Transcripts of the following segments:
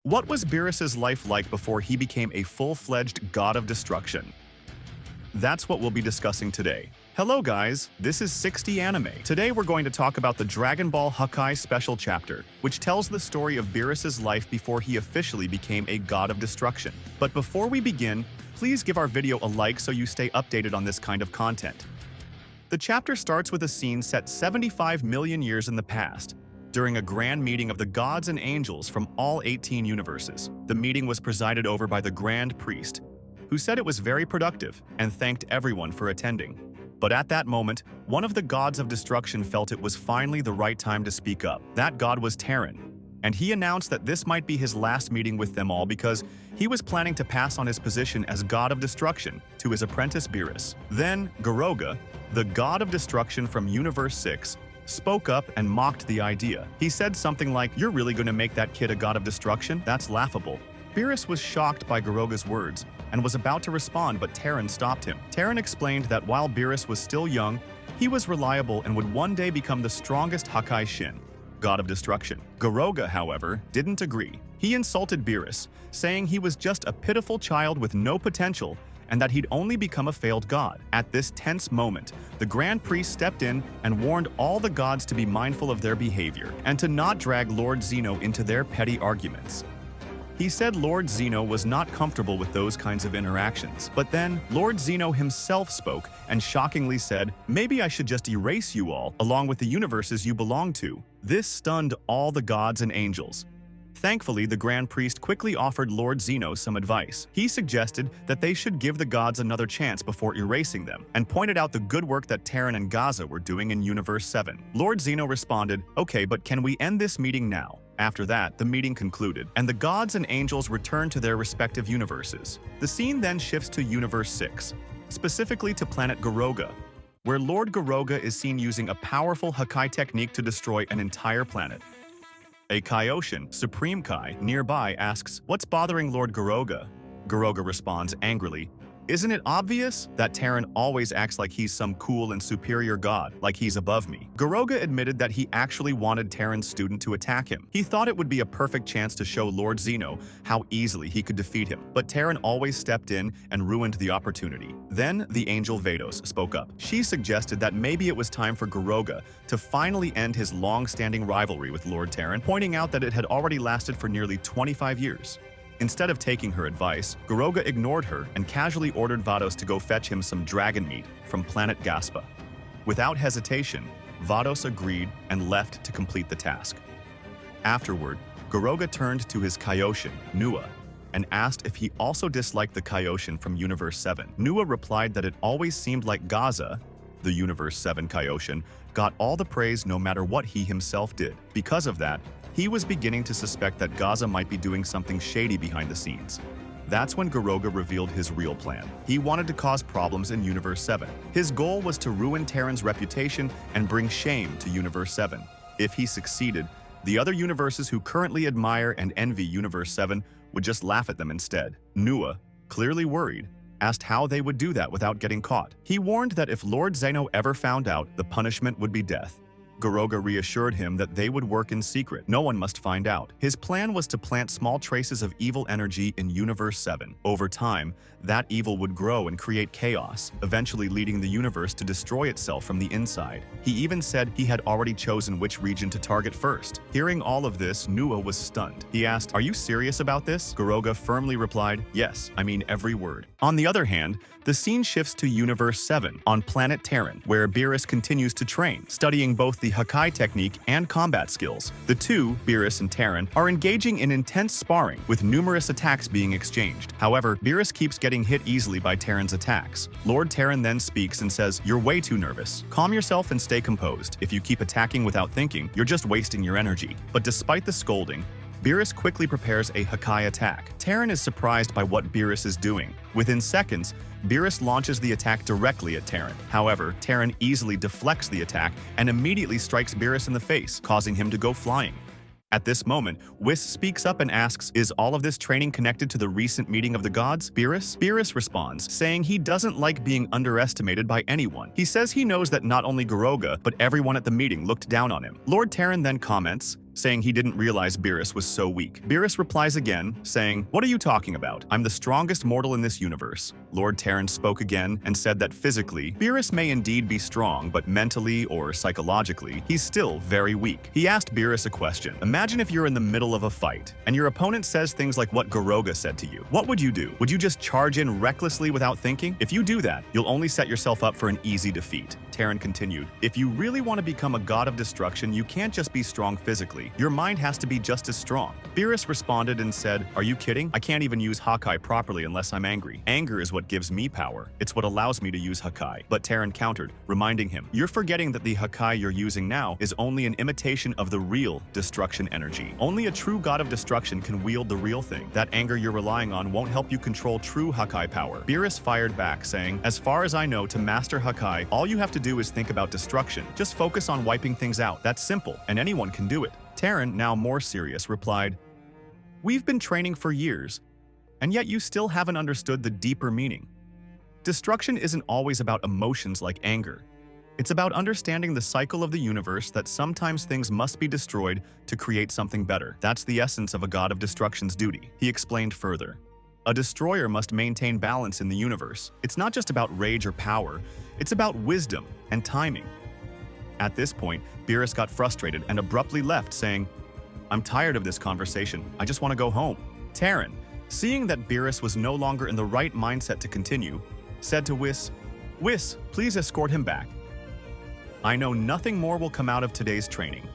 What was Beerus's life like before he became a full-fledged god of destruction? That's what we'll be discussing today. Hello guys, this is 60 Anime. Today we're going to talk about the Dragon Ball Hakai special chapter, which tells the story of Beerus's life before he officially became a god of destruction. But before we begin, please give our video a like so you stay updated on this kind of content. The chapter starts with a scene set 75 million years in the past, during a grand meeting of the gods and angels from all 18 universes. The meeting was presided over by the Grand Priest, who said it was very productive and thanked everyone for attending. But at that moment, one of the gods of destruction felt it was finally the right time to speak up. That god was Terran, and he announced that this might be his last meeting with them all because he was planning to pass on his position as god of destruction to his apprentice Beerus. Then, Garoga, the god of destruction from Universe 6, spoke up and mocked the idea. He said something like, "You're really going to make that kid a god of destruction? That's laughable." Beerus was shocked by Garoga's words and was about to respond, but Terran stopped him. Terran explained that while Beerus was still young, he was reliable and would one day become the strongest Hakai Shin, god of destruction. Garoga, however, didn't agree. He insulted Beerus, saying he was just a pitiful child with no potential and that he'd only become a failed god. At this tense moment, the Grand Priest stepped in and warned all the gods to be mindful of their behavior and to not drag Lord Zeno into their petty arguments. He said Lord Zeno was not comfortable with those kinds of interactions. But then, Lord Zeno himself spoke and shockingly said, "Maybe I should just erase you all, along with the universes you belong to." This stunned all the gods and angels. Thankfully, the Grand Priest quickly offered Lord Zeno some advice. He suggested that they should give the gods another chance before erasing them, and pointed out the good work that Terran and Gaza were doing in Universe 7. Lord Zeno responded, "Okay, but can we end this meeting now?" After that, the meeting concluded, and the gods and angels returned to their respective universes. The scene then shifts to Universe 6, specifically to planet Garoga, where Lord Garoga is seen using a powerful Hakai technique to destroy an entire planet. A Kaioshin, Supreme Kai, nearby asks, "What's bothering Lord Garoga?" Garoga responds angrily, "Isn't it obvious that Terran always acts like he's some cool and superior god, like he's above me?" Garoga admitted that he actually wanted Terran's student to attack him. He thought it would be a perfect chance to show Lord Zeno how easily he could defeat him, but Terran always stepped in and ruined the opportunity. Then the angel Vados spoke up. She suggested that maybe it was time for Garoga to finally end his long-standing rivalry with Lord Terran, pointing out that it had already lasted for nearly 25 years. Instead of taking her advice, Garoga ignored her and casually ordered Vados to go fetch him some dragon meat from planet Gaspa. Without hesitation, Vados agreed and left to complete the task. Afterward, Garoga turned to his Kaioshin, Nua, and asked if he also disliked the Kaioshin from Universe 7. Nua replied that it always seemed like Gaza, the Universe 7 Kaioshin, got all the praise no matter what he himself did. Because of that, he was beginning to suspect that Gaza might be doing something shady behind the scenes. That's when Garoga revealed his real plan. He wanted to cause problems in Universe 7. His goal was to ruin Terran's reputation and bring shame to Universe 7. If he succeeded, the other universes who currently admire and envy Universe 7 would just laugh at them instead. Nua, clearly worried, asked how they would do that without getting caught. He warned that if Lord Zeno ever found out, the punishment would be death. Garoga reassured him that they would work in secret. No one must find out. His plan was to plant small traces of evil energy in Universe 7. Over time, that evil would grow and create chaos, eventually leading the universe to destroy itself from the inside. He even said he had already chosen which region to target first. Hearing all of this, Nua was stunned. He asked, "Are you serious about this?" Garoga firmly replied, "Yes, I mean every word." On the other hand, the scene shifts to Universe 7 on planet Terran, where Beerus continues to train, studying both the Hakai technique and combat skills. The two, Beerus and Terran, are engaging in intense sparring, with numerous attacks being exchanged. However, Beerus keeps getting hit easily by Terran's attacks. Lord Terran then speaks and says, "You're way too nervous. Calm yourself and stay composed. If you keep attacking without thinking, you're just wasting your energy." But despite the scolding, Beerus quickly prepares a Hakai attack. Terran is surprised by what Beerus is doing. Within seconds, Beerus launches the attack directly at Terran. However, Terran easily deflects the attack and immediately strikes Beerus in the face, causing him to go flying. At this moment, Whis speaks up and asks, "Is all of this training connected to the recent meeting of the gods, Beerus?" Beerus responds, saying he doesn't like being underestimated by anyone. He says he knows that not only Garoga, but everyone at the meeting looked down on him. Lord Terran then comments, saying he didn't realize Beerus was so weak. Beerus replies again, saying, "What are you talking about? I'm the strongest mortal in this universe." Lord Terran spoke again and said that physically, Beerus may indeed be strong, but mentally or psychologically, he's still very weak. He asked Beerus a question. Imagine if you're in the middle of a fight, and your opponent says things like what Goroga said to you. What would you do? Would you just charge in recklessly without thinking? If you do that, you'll only set yourself up for an easy defeat. Terran continued, "If you really want to become a god of destruction, you can't just be strong physically. Your mind has to be just as strong." Beerus responded and said, "Are you kidding? I can't even use Hakai properly unless I'm angry. Anger is what gives me power. It's what allows me to use Hakai." But Terran countered, reminding him, "You're forgetting that the Hakai you're using now is only an imitation of the real destruction energy. Only a true god of destruction can wield the real thing. That anger you're relying on won't help you control true Hakai power." Beerus fired back, saying, "As far as I know, to master Hakai, all you have to do is think about destruction. Just focus on wiping things out. That's simple, and anyone can do it." Terran, now more serious, replied, "We've been training for years, and yet you still haven't understood the deeper meaning. Destruction isn't always about emotions like anger. It's about understanding the cycle of the universe, that sometimes things must be destroyed to create something better. That's the essence of a god of destruction's duty." He explained further. A destroyer must maintain balance in the universe. It's not just about rage or power, it's about wisdom and timing. At this point, Beerus got frustrated and abruptly left, saying, "I'm tired of this conversation. I just want to go home." Terran, seeing that Beerus was no longer in the right mindset to continue, said to Whis, "Whis, please escort him back. I know nothing more will come out of today's training."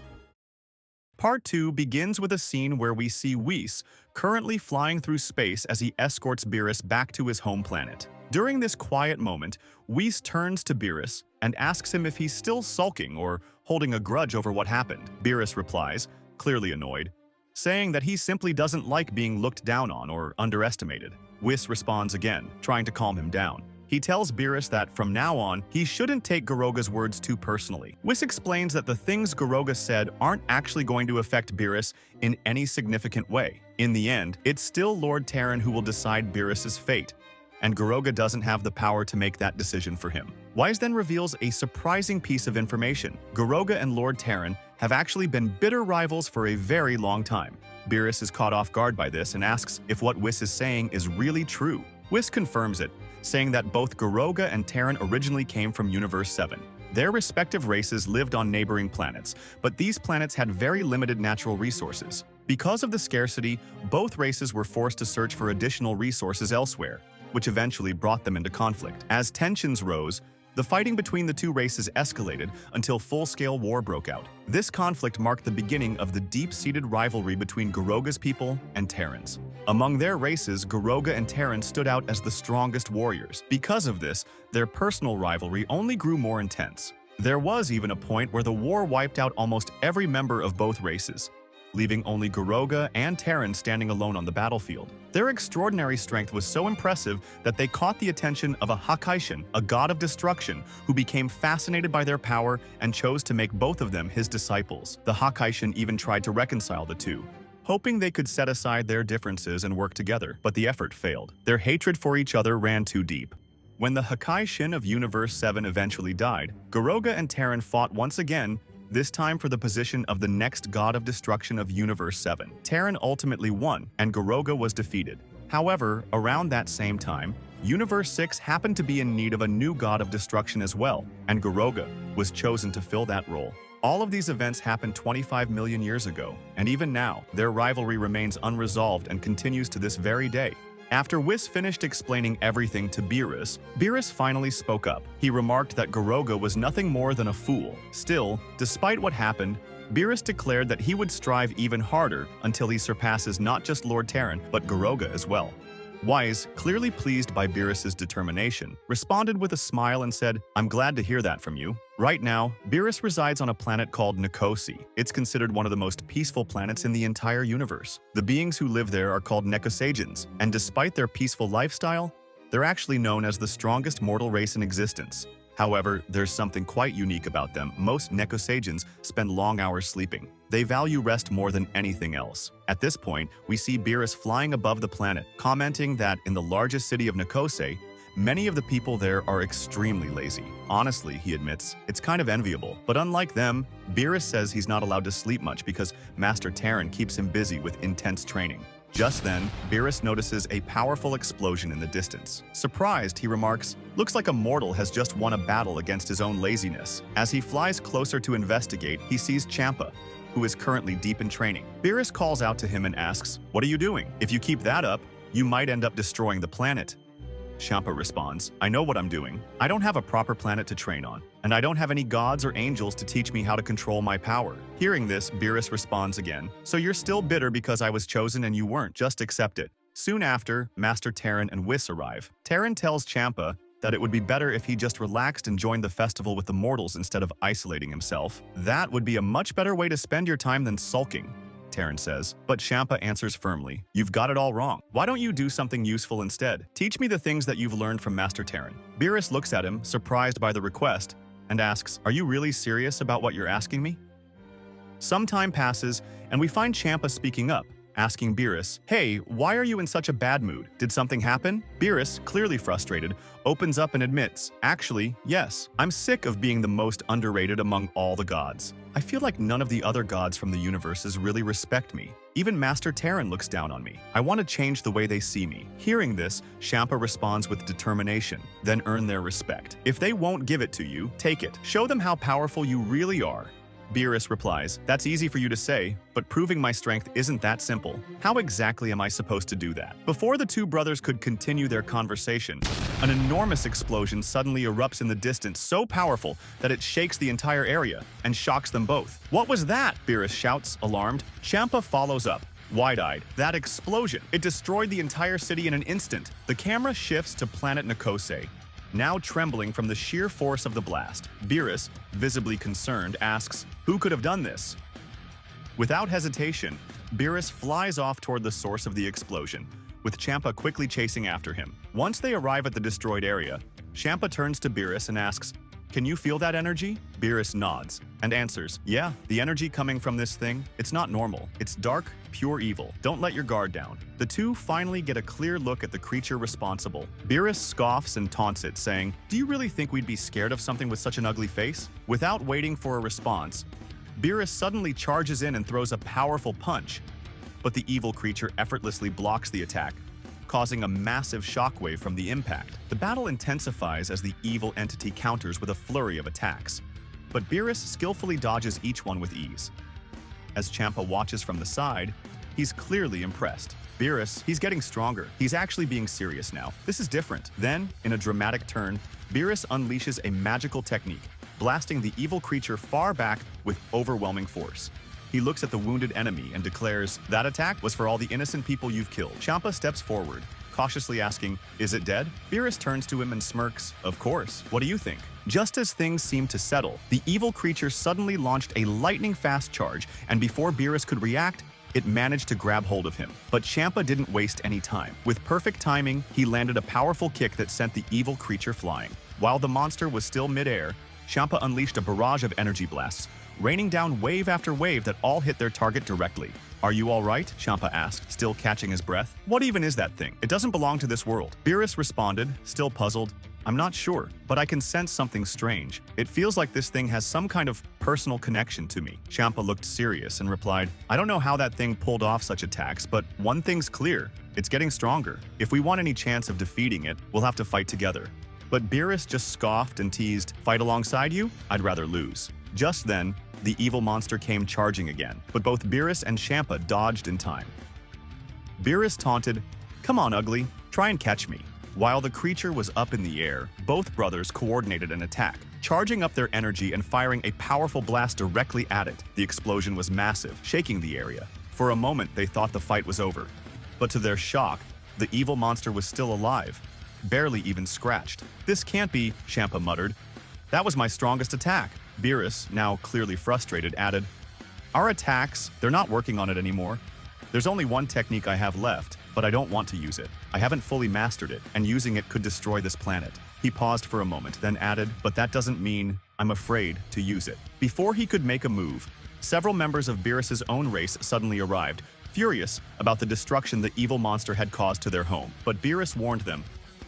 Part 2 begins with a scene where we see Whis currently flying through space as he escorts Beerus back to his home planet. During this quiet moment, Whis turns to Beerus and asks him if he's still sulking or holding a grudge over what happened. Beerus replies, clearly annoyed, saying that he simply doesn't like being looked down on or underestimated. Whis responds again, trying to calm him down. He tells Beerus that from now on, he shouldn't take Goroga's words too personally. Whis explains that the things Goroga said aren't actually going to affect Beerus in any significant way. In the end, it's still Lord Terran who will decide Beerus's fate, and Goroga doesn't have the power to make that decision for him. Whis then reveals a surprising piece of information. Goroga and Lord Terran have actually been bitter rivals for a very long time. Beerus is caught off guard by this and asks if what Whis is saying is really true. Whis confirms it, saying that both Goroga and Terran originally came from Universe 7. Their respective races lived on neighboring planets, but these planets had very limited natural resources. Because of the scarcity, both races were forced to search for additional resources elsewhere, which eventually brought them into conflict. As tensions rose, the fighting between the two races escalated until full-scale war broke out. This conflict marked the beginning of the deep-seated rivalry between Goroga's people and Terran's. Among their races, Goroga and Terran stood out as the strongest warriors. Because of this, their personal rivalry only grew more intense. There was even a point where the war wiped out almost every member of both races, leaving only Goroga and Terran standing alone on the battlefield. Their extraordinary strength was so impressive that they caught the attention of a Hakaishin, a god of destruction, who became fascinated by their power and chose to make both of them his disciples. The Hakaishin even tried to reconcile the two, hoping they could set aside their differences and work together, but the effort failed. Their hatred for each other ran too deep. When the Hakaishin of Universe 7 eventually died, Goroga and Terran fought once again, this time for the position of the next god of destruction of Universe 7. Terran ultimately won, and Goroga was defeated. However, around that same time, Universe 6 happened to be in need of a new god of destruction as well, and Goroga was chosen to fill that role. All of these events happened 25 million years ago, and even now, their rivalry remains unresolved and continues to this very day. After Whis finished explaining everything to Beerus, Beerus finally spoke up. He remarked that Goroga was nothing more than a fool. Still, despite what happened, Beerus declared that he would strive even harder until he surpasses not just Lord Terran, but Goroga as well. Whis, clearly pleased by Beerus's determination, responded with a smile and said, "I'm glad to hear that from you." Right now, Beerus resides on a planet called Nicosi. It's considered one of the most peaceful planets in the entire universe. The beings who live there are called Necosagians, and despite their peaceful lifestyle, they're actually known as the strongest mortal race in existence. However, there's something quite unique about them. Most Necosagians spend long hours sleeping. They value rest more than anything else. At this point, we see Beerus flying above the planet, commenting that in the largest city of Nicosia, Many of the people there are extremely lazy. Honestly, he admits, it's kind of enviable. But unlike them, Beerus says he's not allowed to sleep much because Master Terran keeps him busy with intense training. Just then, Beerus notices a powerful explosion in the distance. Surprised, he remarks, "Looks like a mortal has just won a battle against his own laziness." As he flies closer to investigate, he sees Champa, who is currently deep in training. Beerus calls out to him and asks, "What are you doing? If you keep that up, you might end up destroying the planet." Champa responds, "I know what I'm doing. I don't have a proper planet to train on, and I don't have any gods or angels to teach me how to control my power." Hearing this, Beerus responds again, "So you're still bitter because I was chosen and you weren't, just accept it." Soon after, Master Terran and Whis arrive. Terran tells Champa that it would be better if he just relaxed and joined the festival with the mortals instead of isolating himself. "That would be a much better way to spend your time than sulking," Terran says. But Champa answers firmly, "You've got it all wrong. Why don't you do something useful instead? Teach me the things that you've learned from Master Terran." Beerus looks at him, surprised by the request, and asks, "Are you really serious about what you're asking me?" Some time passes, and we find Champa speaking up, asking Beerus, "Hey, why are you in such a bad mood? Did something happen?" Beerus, clearly frustrated, opens up and admits, "Actually, yes. I'm sick of being the most underrated among all the gods. I feel like none of the other gods from the universes really respect me. Even Master Terran looks down on me. I want to change the way they see me." Hearing this, Champa responds with determination, "Then earn their respect. If they won't give it to you, take it. Show them how powerful you really are." Beerus replies, "That's easy for you to say, but proving my strength isn't that simple. How exactly am I supposed to do that?" Before the two brothers could continue their conversation, an enormous explosion suddenly erupts in the distance, so powerful that it shakes the entire area and shocks them both. "What was that?" Beerus shouts, alarmed. Champa follows up, wide-eyed. "That explosion! It destroyed the entire city in an instant." The camera shifts to planet Nikose, now trembling from the sheer force of the blast. Beerus, visibly concerned, asks, "Who could have done this?" Without hesitation, Beerus flies off toward the source of the explosion, with Champa quickly chasing after him. Once they arrive at the destroyed area, Champa turns to Beerus and asks, "Can you feel that energy?" Beerus nods and answers, "Yeah, the energy coming from this thing, it's not normal. It's dark, pure evil. Don't let your guard down." The two finally get a clear look at the creature responsible. Beerus scoffs and taunts it, saying, "Do you really think we'd be scared of something with such an ugly face?" Without waiting for a response, Beerus suddenly charges in and throws a powerful punch, but the evil creature effortlessly blocks the attack, causing a massive shockwave from the impact. The battle intensifies as the evil entity counters with a flurry of attacks, but Beerus skillfully dodges each one with ease. As Champa watches from the side, he's clearly impressed. Beerus, he's getting stronger. He's actually being serious now. This is different. Then, in a dramatic turn, Beerus unleashes a magical technique, blasting the evil creature far back with overwhelming force. He looks at the wounded enemy and declares, "That attack was for all the innocent people you've killed." Champa steps forward, cautiously asking, "Is it dead?" Beerus turns to him and smirks, "Of course. What do you think?" Just as things seemed to settle, the evil creature suddenly launched a lightning-fast charge, and before Beerus could react, it managed to grab hold of him. But Champa didn't waste any time. With perfect timing, he landed a powerful kick that sent the evil creature flying. While the monster was still mid-air, Champa unleashed a barrage of energy blasts, raining down wave after wave that all hit their target directly. "Are you all right?" Champa asked, still catching his breath. "What even is that thing? It doesn't belong to this world." Beerus responded, still puzzled, "I'm not sure, but I can sense something strange. It feels like this thing has some kind of personal connection to me." Champa looked serious and replied, "I don't know how that thing pulled off such attacks, but one thing's clear. It's getting stronger. If we want any chance of defeating it, we'll have to fight together." But Beerus just scoffed and teased, "Fight alongside you? I'd rather lose." Just then, the evil monster came charging again, but both Beerus and Champa dodged in time. Beerus taunted, "Come on, ugly, try and catch me." While the creature was up in the air, both brothers coordinated an attack, charging up their energy and firing a powerful blast directly at it. The explosion was massive, shaking the area. For a moment, they thought the fight was over. But to their shock, the evil monster was still alive, barely even scratched. "This can't be," Champa muttered. "That was my strongest attack." Beerus, now clearly frustrated, added, "Our attacks, they're not working on it anymore. There's only one technique I have left, but I don't want to use it. I haven't fully mastered it, and using it could destroy this planet." He paused for a moment, then added, "But that doesn't mean I'm afraid to use it." Before he could make a move, several members of Beerus's own race suddenly arrived, furious about the destruction the evil monster had caused to their home. But Beerus warned them,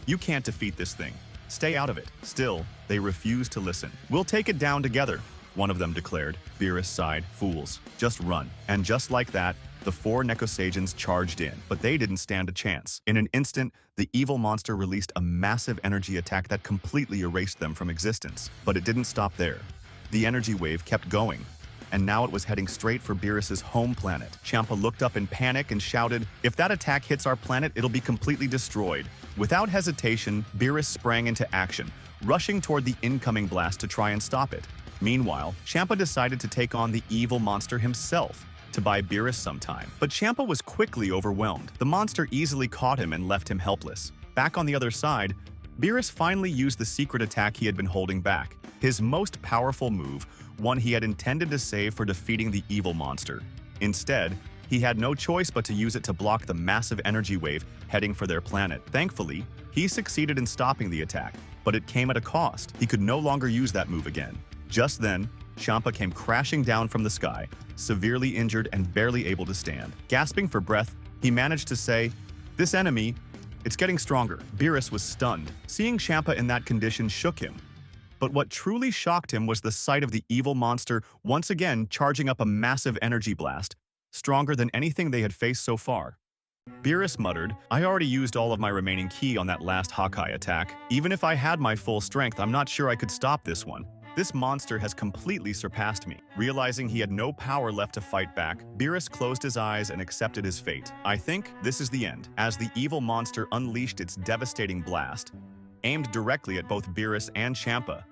You can't defeat this thing. Stay out of it. Still, they refuse to listen. We'll take it down together, one of them declared. Beerus sighed. Fools. Just run. And just like that, the 4 Nekosagens charged in, but they didn't stand a chance. In an instant, the evil monster released a massive energy attack that completely erased them from existence. But it didn't stop there. The energy wave kept going, and now it was heading straight for Beerus's home planet. Champa looked up in panic and shouted, "If that attack hits our planet, it'll be completely destroyed." Without hesitation, Beerus sprang into action, rushing toward the incoming blast to try and stop it. Meanwhile, Champa decided to take on the evil monster himself to buy Beerus some time. But Champa was quickly overwhelmed. The monster easily caught him and left him helpless. Back on the other side, Beerus finally used the secret attack he had been holding back. His most powerful move, one he had intended to save for defeating the evil monster. Instead, he had no choice but to use it to block the massive energy wave heading for their planet. Thankfully, he succeeded in stopping the attack, but it came at a cost. He could no longer use that move again. Just then, Champa came crashing down from the sky, severely injured and barely able to stand. Gasping for breath, he managed to say, "This enemy, it's getting stronger." Beerus was stunned. Seeing Champa in that condition shook him. But what truly shocked him was the sight of the evil monster once again charging up a massive energy blast, stronger than anything they had faced so far. Beerus muttered, "I already used all of my remaining ki on that last Hakai attack. Even if I had my full strength, I'm not sure I could stop this one. This monster has completely surpassed me." Realizing he had no power left to fight back, Beerus closed his eyes and accepted his fate. "I think this is the end." As the evil monster unleashed its devastating blast, aimed directly at both Beerus and Champa,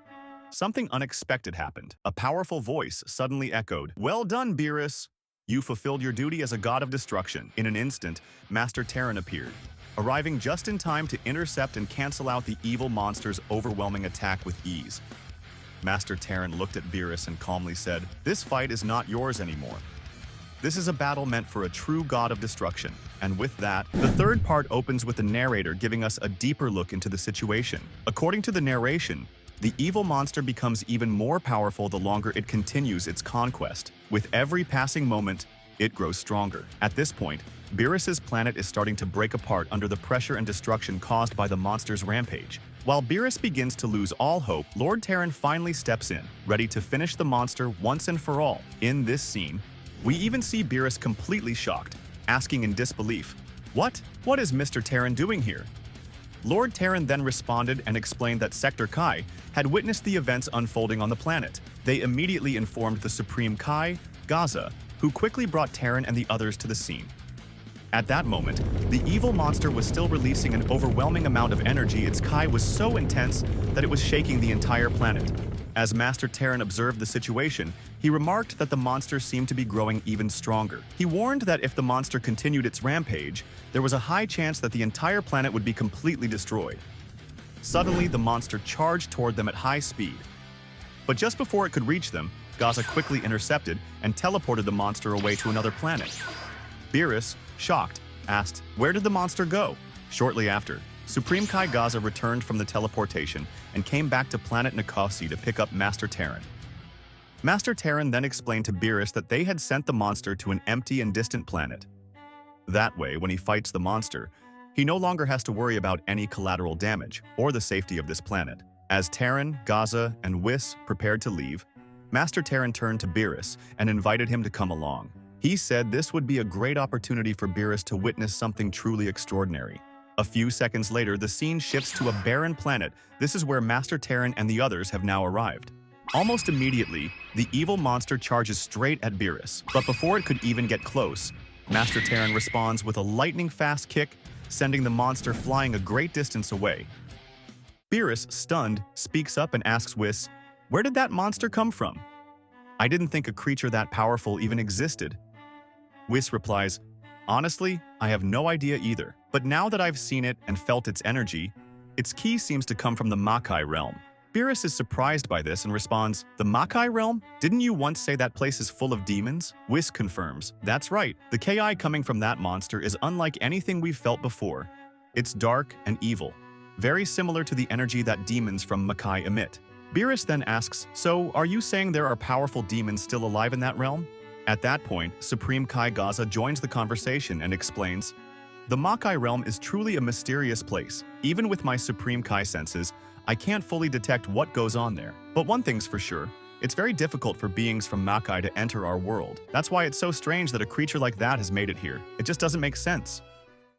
something unexpected happened. A powerful voice suddenly echoed, "Well done, Beerus! You fulfilled your duty as a god of destruction." In an instant, Master Terran appeared, arriving just in time to intercept and cancel out the evil monster's overwhelming attack with ease. Master Terran looked at Beerus and calmly said, "This fight is not yours anymore. This is a battle meant for a true god of destruction." And with that, the third part opens with the narrator giving us a deeper look into the situation. According to the narration, the evil monster becomes even more powerful the longer it continues its conquest. With every passing moment, it grows stronger. At this point, Beerus's planet is starting to break apart under the pressure and destruction caused by the monster's rampage. While Beerus begins to lose all hope, Lord Terran finally steps in, ready to finish the monster once and for all. In this scene, we even see Beerus completely shocked, asking in disbelief, What is Mr. Terran doing here?" Lord Terran then responded and explained that Sector Kai had witnessed the events unfolding on the planet. They immediately informed the Supreme Kai, Gaza, who quickly brought Terran and the others to the scene. At that moment, the evil monster was still releasing an overwhelming amount of energy. Its Kai was so intense that it was shaking the entire planet. As Master Terran observed the situation, he remarked that the monster seemed to be growing even stronger. He warned that if the monster continued its rampage, there was a high chance that the entire planet would be completely destroyed. Suddenly, the monster charged toward them at high speed. But just before it could reach them, Gaza quickly intercepted and teleported the monster away to another planet. Beerus, shocked, asked, "Where did the monster go?" Shortly after, Supreme Kai Gaza returned from the teleportation and came back to planet Nikosi to pick up Master Terran. Master Terran then explained to Beerus that they had sent the monster to an empty and distant planet. That way, when he fights the monster, he no longer has to worry about any collateral damage or the safety of this planet. As Terran, Gaza, and Whis prepared to leave, Master Terran turned to Beerus and invited him to come along. He said this would be a great opportunity for Beerus to witness something truly extraordinary. A few seconds later, the scene shifts to a barren planet. This is where Master Terran and the others have now arrived. Almost immediately, the evil monster charges straight at Beerus. But before it could even get close, Master Terran responds with a lightning-fast kick, sending the monster flying a great distance away. Beerus, stunned, speaks up and asks Whis, "Where did that monster come from? I didn't think a creature that powerful even existed." Whis replies, "Honestly, I have no idea either. But now that I've seen it and felt its energy, its ki seems to come from the Makai realm." Beerus is surprised by this and responds, "The Makai realm? Didn't you once say that place is full of demons?" Whis confirms, "That's right. The ki coming from that monster is unlike anything we've felt before. It's dark and evil, very similar to the energy that demons from Makai emit." Beerus then asks, "So, are you saying there are powerful demons still alive in that realm?" At that point, Supreme Kai Gaza joins the conversation and explains, The Makai realm is truly a mysterious place. Even with my Supreme Kai senses, I can't fully detect what goes on there. But one thing's for sure, it's very difficult for beings from Makai to enter our world. That's why it's so strange that a creature like that has made it here. It just doesn't make sense.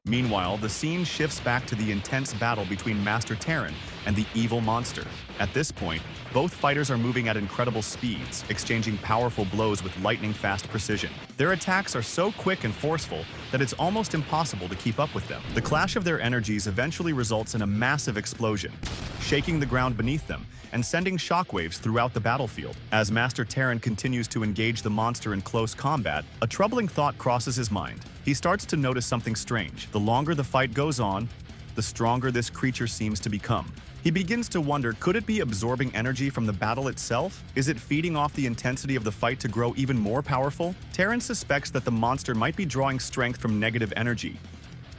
Meanwhile, the scene shifts back to the intense battle between Master Terran and the evil monster. At this point, both fighters are moving at incredible speeds, exchanging powerful blows with lightning-fast precision. Their attacks are so quick and forceful that it's almost impossible to keep up with them. The clash of their energies eventually results in a massive explosion, shaking the ground beneath them and sending shockwaves throughout the battlefield. As Master Terran continues to engage the monster in close combat, a troubling thought crosses his mind. He starts to notice something strange. The longer the fight goes on, the stronger this creature seems to become. He begins to wonder, could it be absorbing energy from the battle itself? Is it feeding off the intensity of the fight to grow even more powerful? Terran suspects that the monster might be drawing strength from negative energy,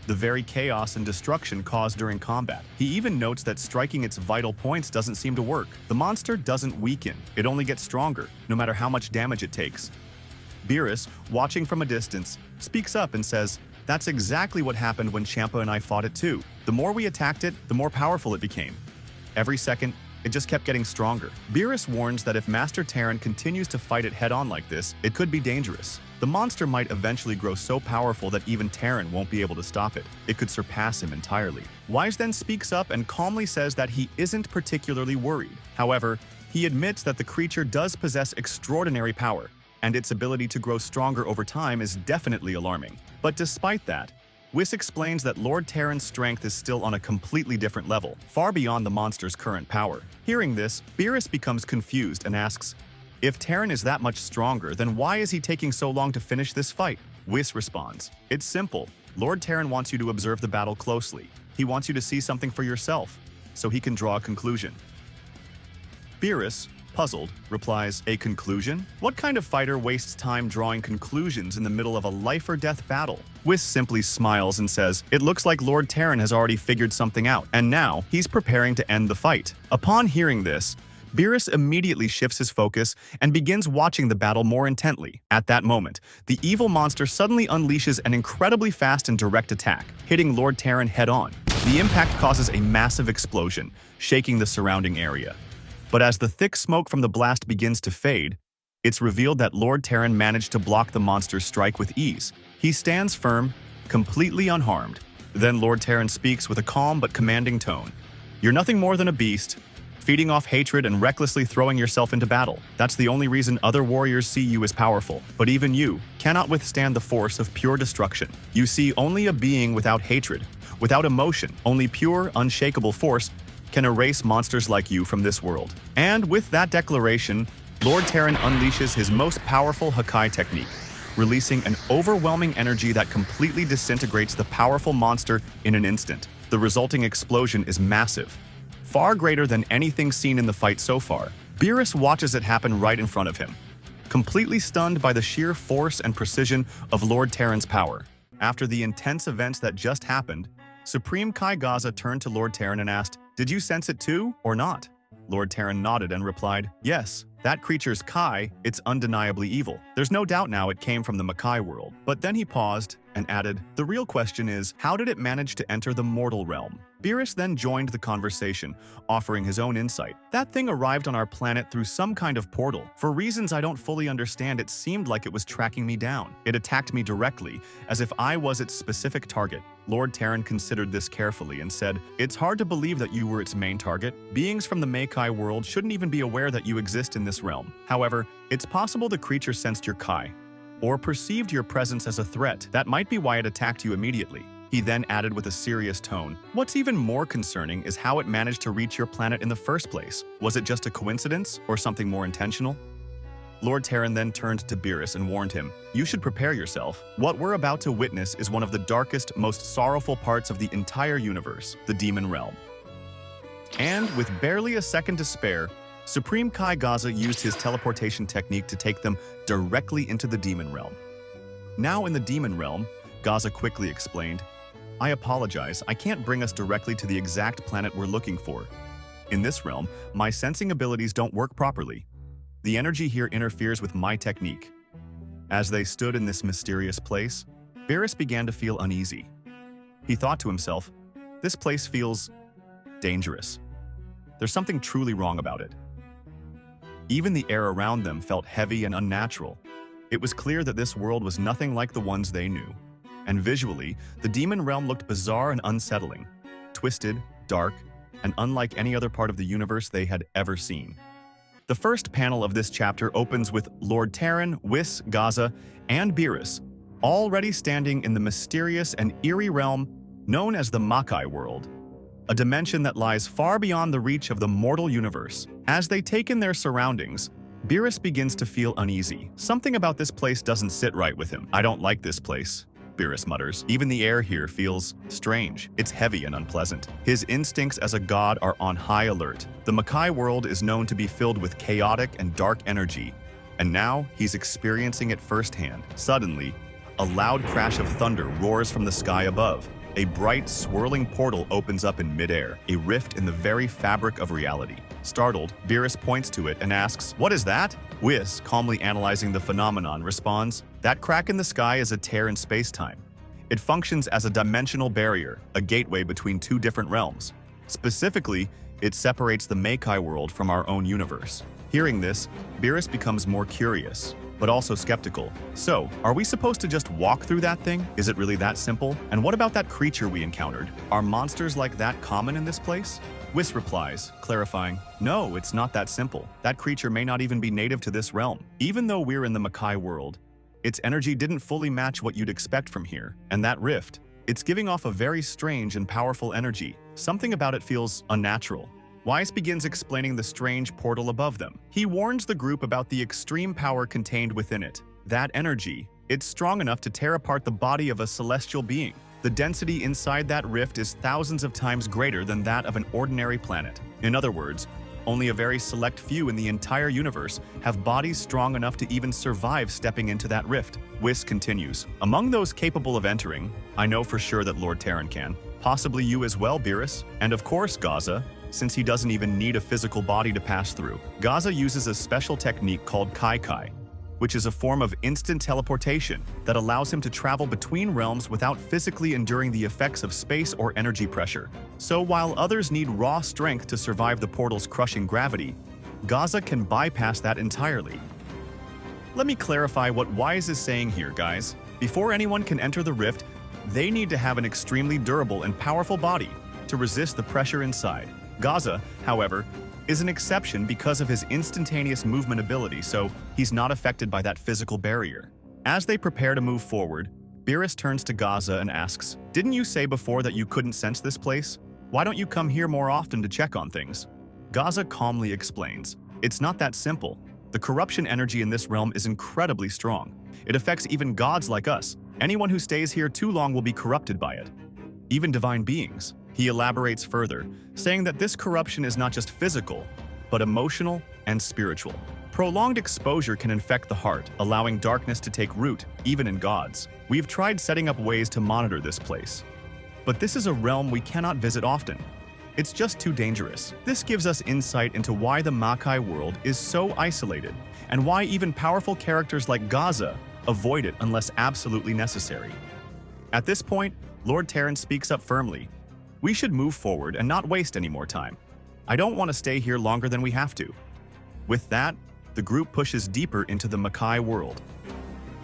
the very chaos and destruction caused during combat. He even notes that striking its vital points doesn't seem to work. The monster doesn't weaken, it only gets stronger, no matter how much damage it takes. Beerus, watching from a distance, speaks up and says, "That's exactly what happened when Champa and I fought it too. The more we attacked it, the more powerful it became. Every second, it just kept getting stronger." Beerus warns that if Master Terran continues to fight it head-on like this, it could be dangerous. The monster might eventually grow so powerful that even Terran won't be able to stop it. It could surpass him entirely. Wise then speaks up and calmly says that he isn't particularly worried. However, he admits that the creature does possess extraordinary power, and its ability to grow stronger over time is definitely alarming. But despite that, Whis explains that Lord Terran's strength is still on a completely different level, far beyond the monster's current power. Hearing this, Beerus becomes confused and asks, if Terran is that much stronger, then why is he taking so long to finish this fight? Whis responds, "It's simple. Lord Terran wants you to observe the battle closely. He wants you to see something for yourself, so he can draw a conclusion." Beerus, puzzled, replies, "A conclusion? What kind of fighter wastes time drawing conclusions in the middle of a life-or-death battle?" Whis simply smiles and says, "It looks like Lord Terran has already figured something out, and now he's preparing to end the fight." Upon hearing this, Beerus immediately shifts his focus and begins watching the battle more intently. At that moment, the evil monster suddenly unleashes an incredibly fast and direct attack, hitting Lord Terran head-on. The impact causes a massive explosion, shaking the surrounding area. But as the thick smoke from the blast begins to fade, it's revealed that Lord Terran managed to block the monster's strike with ease. He stands firm, completely unharmed. Then Lord Terran speaks with a calm but commanding tone. "You're nothing more than a beast, feeding off hatred and recklessly throwing yourself into battle. That's the only reason other warriors see you as powerful. But even you cannot withstand the force of pure destruction. You see only a being without hatred, without emotion. Only pure, unshakable force can erase monsters like you from this world." And with that declaration, Lord Terran unleashes his most powerful Hakai technique, releasing an overwhelming energy that completely disintegrates the powerful monster in an instant. The resulting explosion is massive, far greater than anything seen in the fight so far. Beerus watches it happen right in front of him, completely stunned by the sheer force and precision of Lord Terran's power. After the intense events that just happened, Supreme Kai Gaza turned to Lord Terran and asked, "Did you sense it too, or not?" Lord Terran nodded and replied, "Yes, that creature's Kai, it's undeniably evil. There's no doubt now it came from the Makai world." But then he paused and added, "The real question is, how did it manage to enter the mortal realm?" Beerus then joined the conversation, offering his own insight. "That thing arrived on our planet through some kind of portal. For reasons I don't fully understand, it seemed like it was tracking me down. It attacked me directly, as if I was its specific target." Lord Terran considered this carefully and said, "It's hard to believe that you were its main target. Beings from the Makai world shouldn't even be aware that you exist in this realm. However, it's possible the creature sensed your Kai, or perceived your presence as a threat. That might be why it attacked you immediately." He then added with a serious tone, "What's even more concerning is how it managed to reach your planet in the first place. Was it just a coincidence, or something more intentional?" Lord Terran then turned to Beerus and warned him, "You should prepare yourself. What we're about to witness is one of the darkest, most sorrowful parts of the entire universe, the Demon Realm." And with barely a second to spare, Supreme Kai Gaza used his teleportation technique to take them directly into the Demon Realm. Now in the Demon Realm, Gaza quickly explained, "I apologize, I can't bring us directly to the exact planet we're looking for. In this realm, my sensing abilities don't work properly. The energy here interferes with my technique." As they stood in this mysterious place, Beerus began to feel uneasy. He thought to himself, this place feels dangerous. There's something truly wrong about it. Even the air around them felt heavy and unnatural. It was clear that this world was nothing like the ones they knew. And visually, the demon realm looked bizarre and unsettling, twisted, dark, and unlike any other part of the universe they had ever seen. The first panel of this chapter opens with Lord Terran, Whis, Gaza, and Beerus, already standing in the mysterious and eerie realm known as the Makai world, a dimension that lies far beyond the reach of the mortal universe. As they take in their surroundings, Beerus begins to feel uneasy. Something about this place doesn't sit right with him. I don't like this place, Beerus mutters. Even the air here feels strange. It's heavy and unpleasant. His instincts as a god are on high alert. The Makai world is known to be filled with chaotic and dark energy, and now he's experiencing it firsthand. Suddenly, a loud crash of thunder roars from the sky above. A bright, swirling portal opens up in midair, a rift in the very fabric of reality. Startled, Beerus points to it and asks, "What is that?" Whis, calmly analyzing the phenomenon, responds, "That crack in the sky is a tear in space-time. It functions as a dimensional barrier, a gateway between two different realms. Specifically, it separates the Makai world from our own universe." Hearing this, Beerus becomes more curious, but also skeptical. So, are we supposed to just walk through that thing? Is it really that simple? And what about that creature we encountered? Are monsters like that common in this place? Whis replies, clarifying, "No, it's not that simple. That creature may not even be native to this realm. Even though we're in the Makai world, its energy didn't fully match what you'd expect from here. And that rift, it's giving off a very strange and powerful energy. Something about it feels unnatural." Whis begins explaining the strange portal above them. He warns the group about the extreme power contained within it. That energy, it's strong enough to tear apart the body of a celestial being. The density inside that rift is thousands of times greater than that of an ordinary planet. In other words, only a very select few in the entire universe have bodies strong enough to even survive stepping into that rift. Whis continues, "Among those capable of entering, I know for sure that Lord Terran can. Possibly you as well, Beerus. And of course, Gaza, since he doesn't even need a physical body to pass through." Gaza uses a special technique called Kai Kai, which is a form of instant teleportation that allows him to travel between realms without physically enduring the effects of space or energy pressure. So while others need raw strength to survive the portal's crushing gravity, Gaza can bypass that entirely. Let me clarify what Whis is saying here, guys. Before anyone can enter the rift, they need to have an extremely durable and powerful body to resist the pressure inside. Gaza, however, is an exception because of his instantaneous movement ability, so he's not affected by that physical barrier. As they prepare to move forward, Beerus turns to Gaza and asks, "Didn't you say before that you couldn't sense this place? Why don't you come here more often to check on things?" Gaza calmly explains, "It's not that simple. The corruption energy in this realm is incredibly strong. It affects even gods like us. Anyone who stays here too long will be corrupted by it. Even divine beings." He elaborates further, saying that this corruption is not just physical, but emotional and spiritual. Prolonged exposure can infect the heart, allowing darkness to take root, even in gods. We've tried setting up ways to monitor this place, but this is a realm we cannot visit often. It's just too dangerous. This gives us insight into why the Makai world is so isolated, and why even powerful characters like Gaza avoid it unless absolutely necessary. At this point, Lord Terran speaks up firmly. "We should move forward and not waste any more time. I don't want to stay here longer than we have to." With that, the group pushes deeper into the Makai world.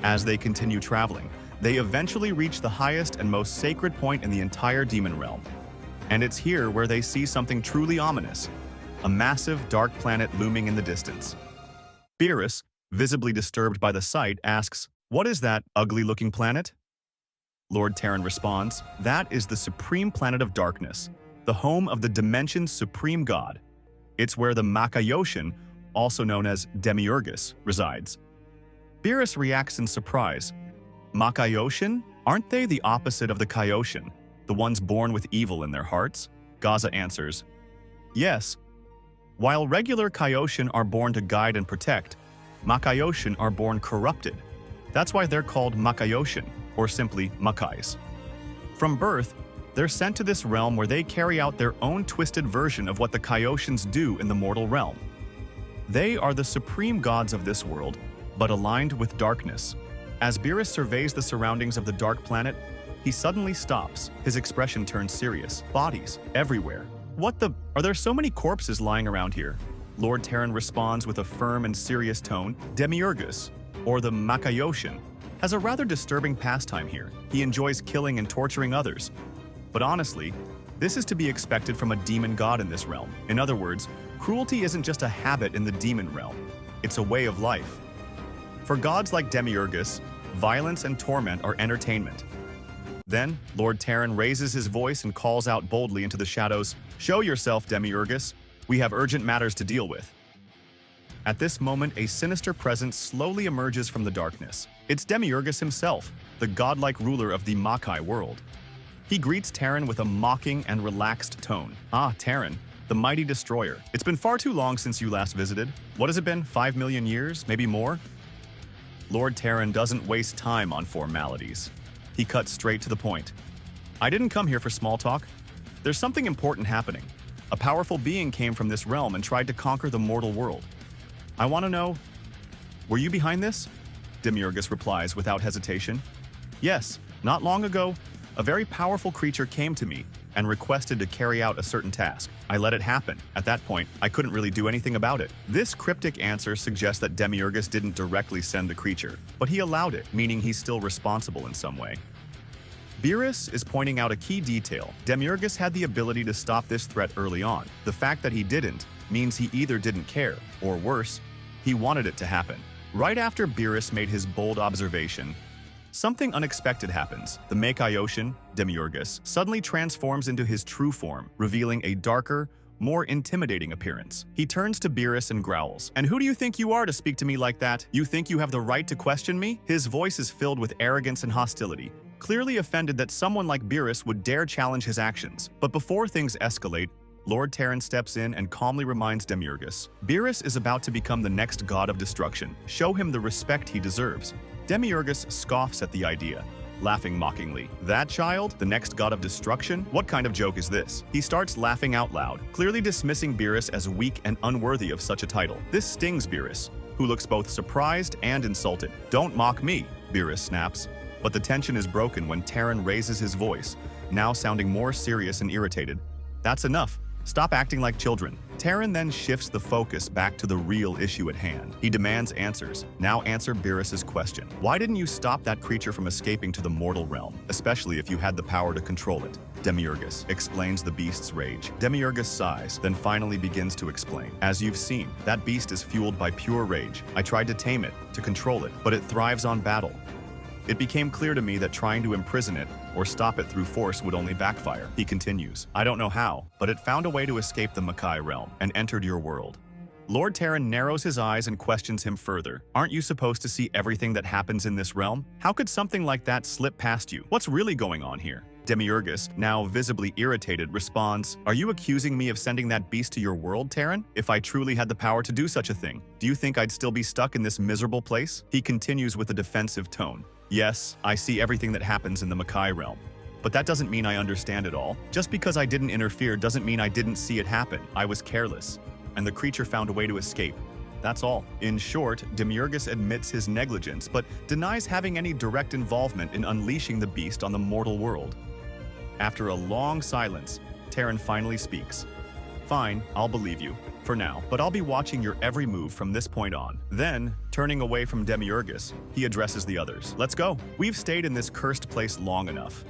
As they continue traveling, they eventually reach the highest and most sacred point in the entire demon realm. And it's here where they see something truly ominous, a massive dark planet looming in the distance. Beerus, visibly disturbed by the sight, asks, "What is that ugly-looking planet?" Lord Terran responds, "That is the supreme planet of darkness, the home of the dimension's supreme god. It's where the Makayoshin, also known as Demiurgus, resides." Beerus reacts in surprise. Makayoshin? Aren't they the opposite of the Kaioshin, the ones born with evil in their hearts? Gaza answers, "Yes. While regular Kaioshin are born to guide and protect, Makayoshin are born corrupted. That's why they're called Makayoshin, or simply Makais. From birth, they're sent to this realm where they carry out their own twisted version of what the Kaioshins do in the mortal realm. They are the supreme gods of this world, but aligned with darkness." As Beerus surveys the surroundings of the dark planet, He suddenly stops. His expression turns serious. Bodies everywhere. What the? Are there so many corpses lying around here? Lord Terran responds with a firm and serious tone. Demiurgus, or the Makayoshin, has a rather disturbing pastime here. He enjoys killing and torturing others. But honestly, this is to be expected from a demon god in this realm. In other words, cruelty isn't just a habit in the demon realm. It's a way of life. For gods like Demiurgus, violence and torment are entertainment. Then, Lord Terran raises his voice and calls out boldly into the shadows, "Show yourself, Demiurgus. We have urgent matters to deal with." At this moment, a sinister presence slowly emerges from the darkness. It's Demiurgus himself, the godlike ruler of the Makai world. He greets Terran with a mocking and relaxed tone. "Ah, Terran, the mighty destroyer. It's been far too long since you last visited. What has it been, 5 million years, maybe more?" Lord Terran doesn't waste time on formalities. He cuts straight to the point. "I didn't come here for small talk. There's something important happening. A powerful being came from this realm and tried to conquer the mortal world. I want to know, were you behind this?" Demiurgus replies without hesitation. "Yes, not long ago, a very powerful creature came to me and requested to carry out a certain task. I let it happen. At that point, I couldn't really do anything about it." This cryptic answer suggests that Demiurgus didn't directly send the creature, but he allowed it, meaning he's still responsible in some way. Beerus is pointing out a key detail. Demiurgus had the ability to stop this threat early on. The fact that he didn't means he either didn't care, or worse, he wanted it to happen. Right after Beerus made his bold observation, something unexpected happens. The Makayoshin, Demiurgus, suddenly transforms into his true form, revealing a darker, more intimidating appearance. He turns to Beerus and growls, "And who do you think you are to speak to me like that? You think you have the right to question me?" His voice is filled with arrogance and hostility, clearly offended that someone like Beerus would dare challenge his actions. But before things escalate, Lord Terran steps in and calmly reminds Demiurgus, "Beerus is about to become the next god of destruction. Show him the respect he deserves." Demiurgus scoffs at the idea, laughing mockingly. "That child? The next god of destruction? What kind of joke is this?" He starts laughing out loud, clearly dismissing Beerus as weak and unworthy of such a title. This stings Beerus, who looks both surprised and insulted. "Don't mock me," Beerus snaps. But the tension is broken when Terran raises his voice, now sounding more serious and irritated. "That's enough. Stop acting like children." Terran then shifts the focus back to the real issue at hand. He demands answers. "Now answer Beerus's question. Why didn't you stop that creature from escaping to the mortal realm, especially if you had the power to control it?" Demiurgus explains the beast's rage. Demiurgus sighs, then finally begins to explain. "As you've seen, that beast is fueled by pure rage. I tried to tame it, to control it, but it thrives on battle. It became clear to me that trying to imprison it or stop it through force would only backfire." He continues, "I don't know how, but it found a way to escape the Makai realm and entered your world." Lord Terran narrows his eyes and questions him further. "Aren't you supposed to see everything that happens in this realm? How could something like that slip past you? What's really going on here?" Demiurgus, now visibly irritated, responds, "Are you accusing me of sending that beast to your world, Terran? If I truly had the power to do such a thing, do you think I'd still be stuck in this miserable place?" He continues with a defensive tone. "Yes, I see everything that happens in the Makai realm. But that doesn't mean I understand it all. Just because I didn't interfere doesn't mean I didn't see it happen. I was careless, and the creature found a way to escape. That's all." In short, Demiurgus admits his negligence, but denies having any direct involvement in unleashing the beast on the mortal world. After a long silence, Terran finally speaks. "Fine, I'll believe you, for now, but I'll be watching your every move from this point on." Then, turning away from Demiurgus, he addresses the others. "Let's go. We've stayed in this cursed place long enough."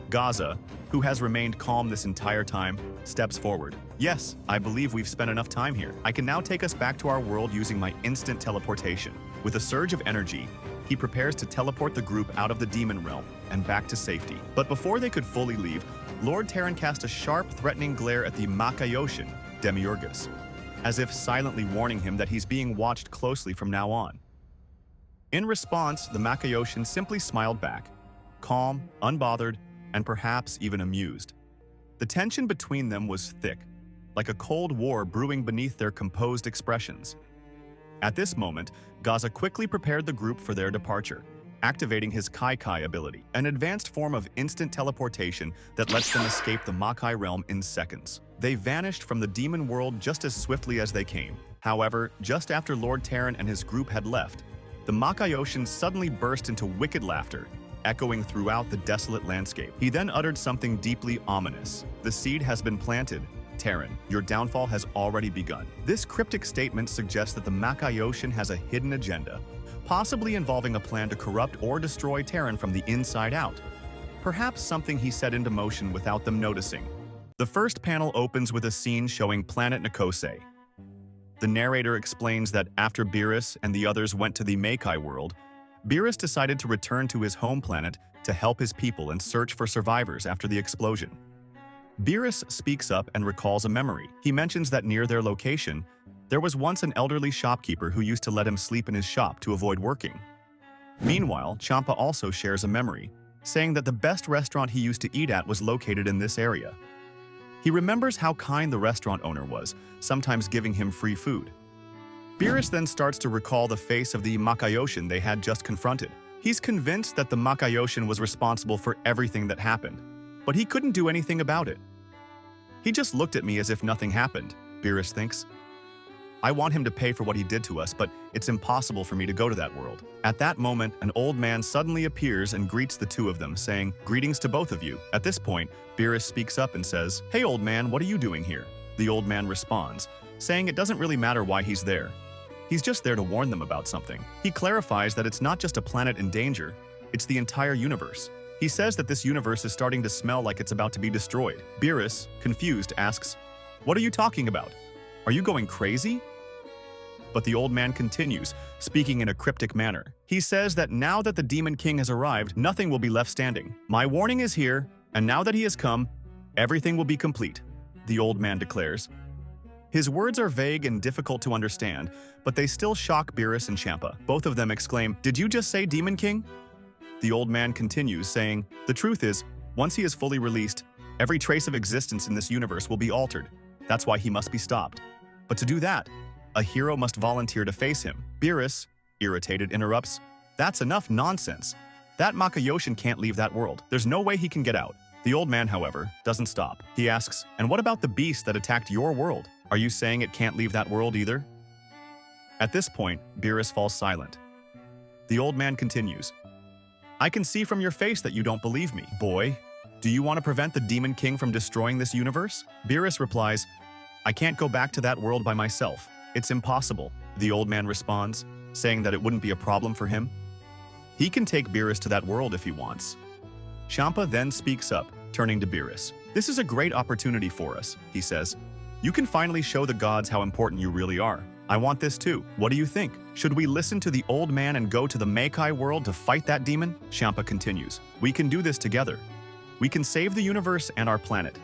Gaza, who has remained calm this entire time, steps forward. "Yes, I believe we've spent enough time here. I can now take us back to our world using my instant teleportation." With a surge of energy, he prepares to teleport the group out of the demon realm and back to safety. But before they could fully leave, Lord Terran cast a sharp, threatening glare at the Makayoshin, Demiurgus, as if silently warning him that he's being watched closely from now on. In response, the Makayoshin simply smiled back, calm, unbothered, and perhaps even amused. The tension between them was thick, like a cold war brewing beneath their composed expressions. At this moment, Gaza quickly prepared the group for their departure, activating his Kai ability, an advanced form of instant teleportation that lets them escape the Makai realm in seconds. They vanished from the demon world just as swiftly as they came. However, just after Lord Terran and his group had left, the Makayoshin suddenly burst into wicked laughter, echoing throughout the desolate landscape. He then uttered something deeply ominous. "The seed has been planted. Terran, your downfall has already begun." This cryptic statement suggests that the Makaioshin has a hidden agenda, possibly involving a plan to corrupt or destroy Terran from the inside out. Perhaps something he set into motion without them noticing. The first panel opens with a scene showing planet Nikose. The narrator explains that after Beerus and the others went to the Makai world, Beerus decided to return to his home planet to help his people and search for survivors after the explosion. Beerus speaks up and recalls a memory. He mentions that near their location, there was once an elderly shopkeeper who used to let him sleep in his shop to avoid working. Meanwhile, Champa also shares a memory, saying that the best restaurant he used to eat at was located in this area. He remembers how kind the restaurant owner was, sometimes giving him free food. Beerus then starts to recall the face of the Makaioshin they had just confronted. He's convinced that the Makaioshin was responsible for everything that happened, but he couldn't do anything about it. "He just looked at me as if nothing happened," Beerus thinks. "I want him to pay for what he did to us, but it's impossible for me to go to that world." At that moment, an old man suddenly appears and greets the two of them, saying, "Greetings to both of you." At this point, Beerus speaks up and says, "Hey old man, what are you doing here?" The old man responds, saying it doesn't really matter why he's there. He's just there to warn them about something. He clarifies that it's not just a planet in danger, it's the entire universe. He says that this universe is starting to smell like it's about to be destroyed. Beerus, confused, asks, "What are you talking about? Are you going crazy?" But the old man continues, speaking in a cryptic manner. He says that now that the Demon King has arrived, nothing will be left standing. "My warning is here, and now that he has come, everything will be complete," the old man declares. His words are vague and difficult to understand, but they still shock Beerus and Champa. Both of them exclaim, "Did you just say Demon King?" The old man continues, saying, "The truth is, once he is fully released, every trace of existence in this universe will be altered. That's why he must be stopped. But to do that, a hero must volunteer to face him." Beerus, irritated, interrupts, "That's enough nonsense. That Makaioshin can't leave that world. There's no way he can get out." The old man, however, doesn't stop. He asks, "And what about the beast that attacked your world? Are you saying it can't leave that world either?" At this point, Beerus falls silent. The old man continues, "I can see from your face that you don't believe me. Boy, do you want to prevent the Demon King from destroying this universe?" Beerus replies, "I can't go back to that world by myself. It's impossible." The old man responds, saying that it wouldn't be a problem for him. He can take Beerus to that world if he wants. Champa then speaks up, turning to Beerus. "This is a great opportunity for us," he says. "You can finally show the gods how important you really are. I want this too. What do you think? Should we listen to the old man and go to the Makai world to fight that demon?" Champa continues, "We can do this together. We can save the universe and our planet.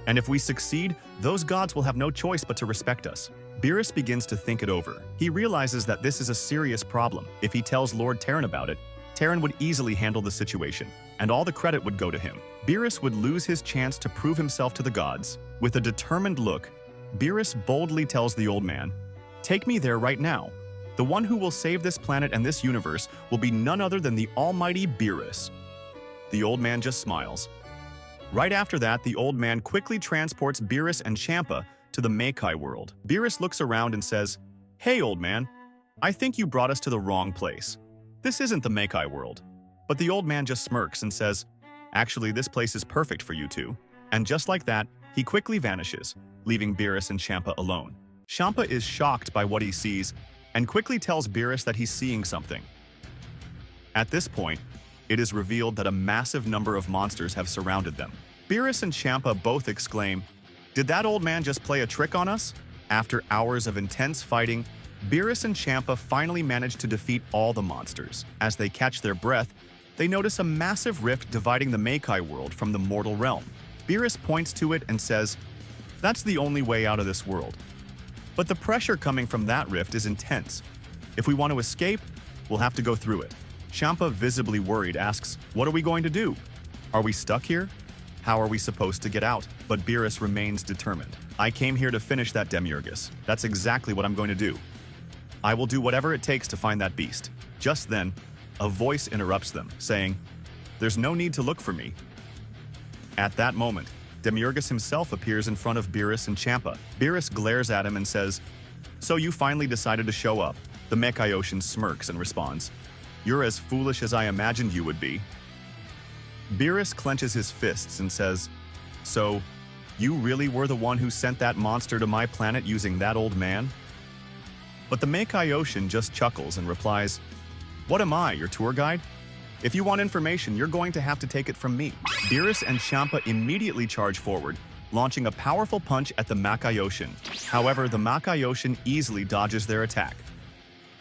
And if we succeed, those gods will have no choice but to respect us." Beerus begins to think it over. He realizes that this is a serious problem. If he tells Lord Terran about it, Terran would easily handle the situation, and all the credit would go to him. Beerus would lose his chance to prove himself to the gods. With a determined look, Beerus boldly tells the old man, "Take me there right now. The one who will save this planet and this universe will be none other than the almighty Beerus." The old man just smiles. Right after that, the old man quickly transports Beerus and Champa to the Makai world. Beerus looks around and says, "Hey old man, I think you brought us to the wrong place. This isn't the Makai world." But the old man just smirks and says, "Actually, this place is perfect for you two." And just like that, he quickly vanishes, leaving Beerus and Champa alone. Champa is shocked by what he sees and quickly tells Beerus that he's seeing something. At this point, it is revealed that a massive number of monsters have surrounded them. Beerus and Champa both exclaim, "Did that old man just play a trick on us?" After hours of intense fighting, Beerus and Champa finally manage to defeat all the monsters. As they catch their breath, they notice a massive rift dividing the Makai world from the mortal realm. Beerus points to it and says, "That's the only way out of this world. But the pressure coming from that rift is intense. If we want to escape, we'll have to go through it." Champa, visibly worried, asks, "What are we going to do? Are we stuck here? How are we supposed to get out?" But Beerus remains determined. "I came here to finish that Demiurgus. That's exactly what I'm going to do. I will do whatever it takes to find that beast." Just then, a voice interrupts them, saying, "There's no need to look for me." At that moment, Demiurgus himself appears in front of Beerus and Champa. Beerus glares at him and says, "So you finally decided to show up." The Makaioshin smirks and responds, "You're as foolish as I imagined you would be. Beerus clenches his fists and says, "So, you really were the one who sent that monster to my planet using that old man?" But the Makaioshin just chuckles and replies, "What am I, your tour guide? If you want information, you're going to have to take it from me." Beerus and Champa immediately charge forward, launching a powerful punch at the Makaioshin. However, the Makaioshin easily dodges their attack.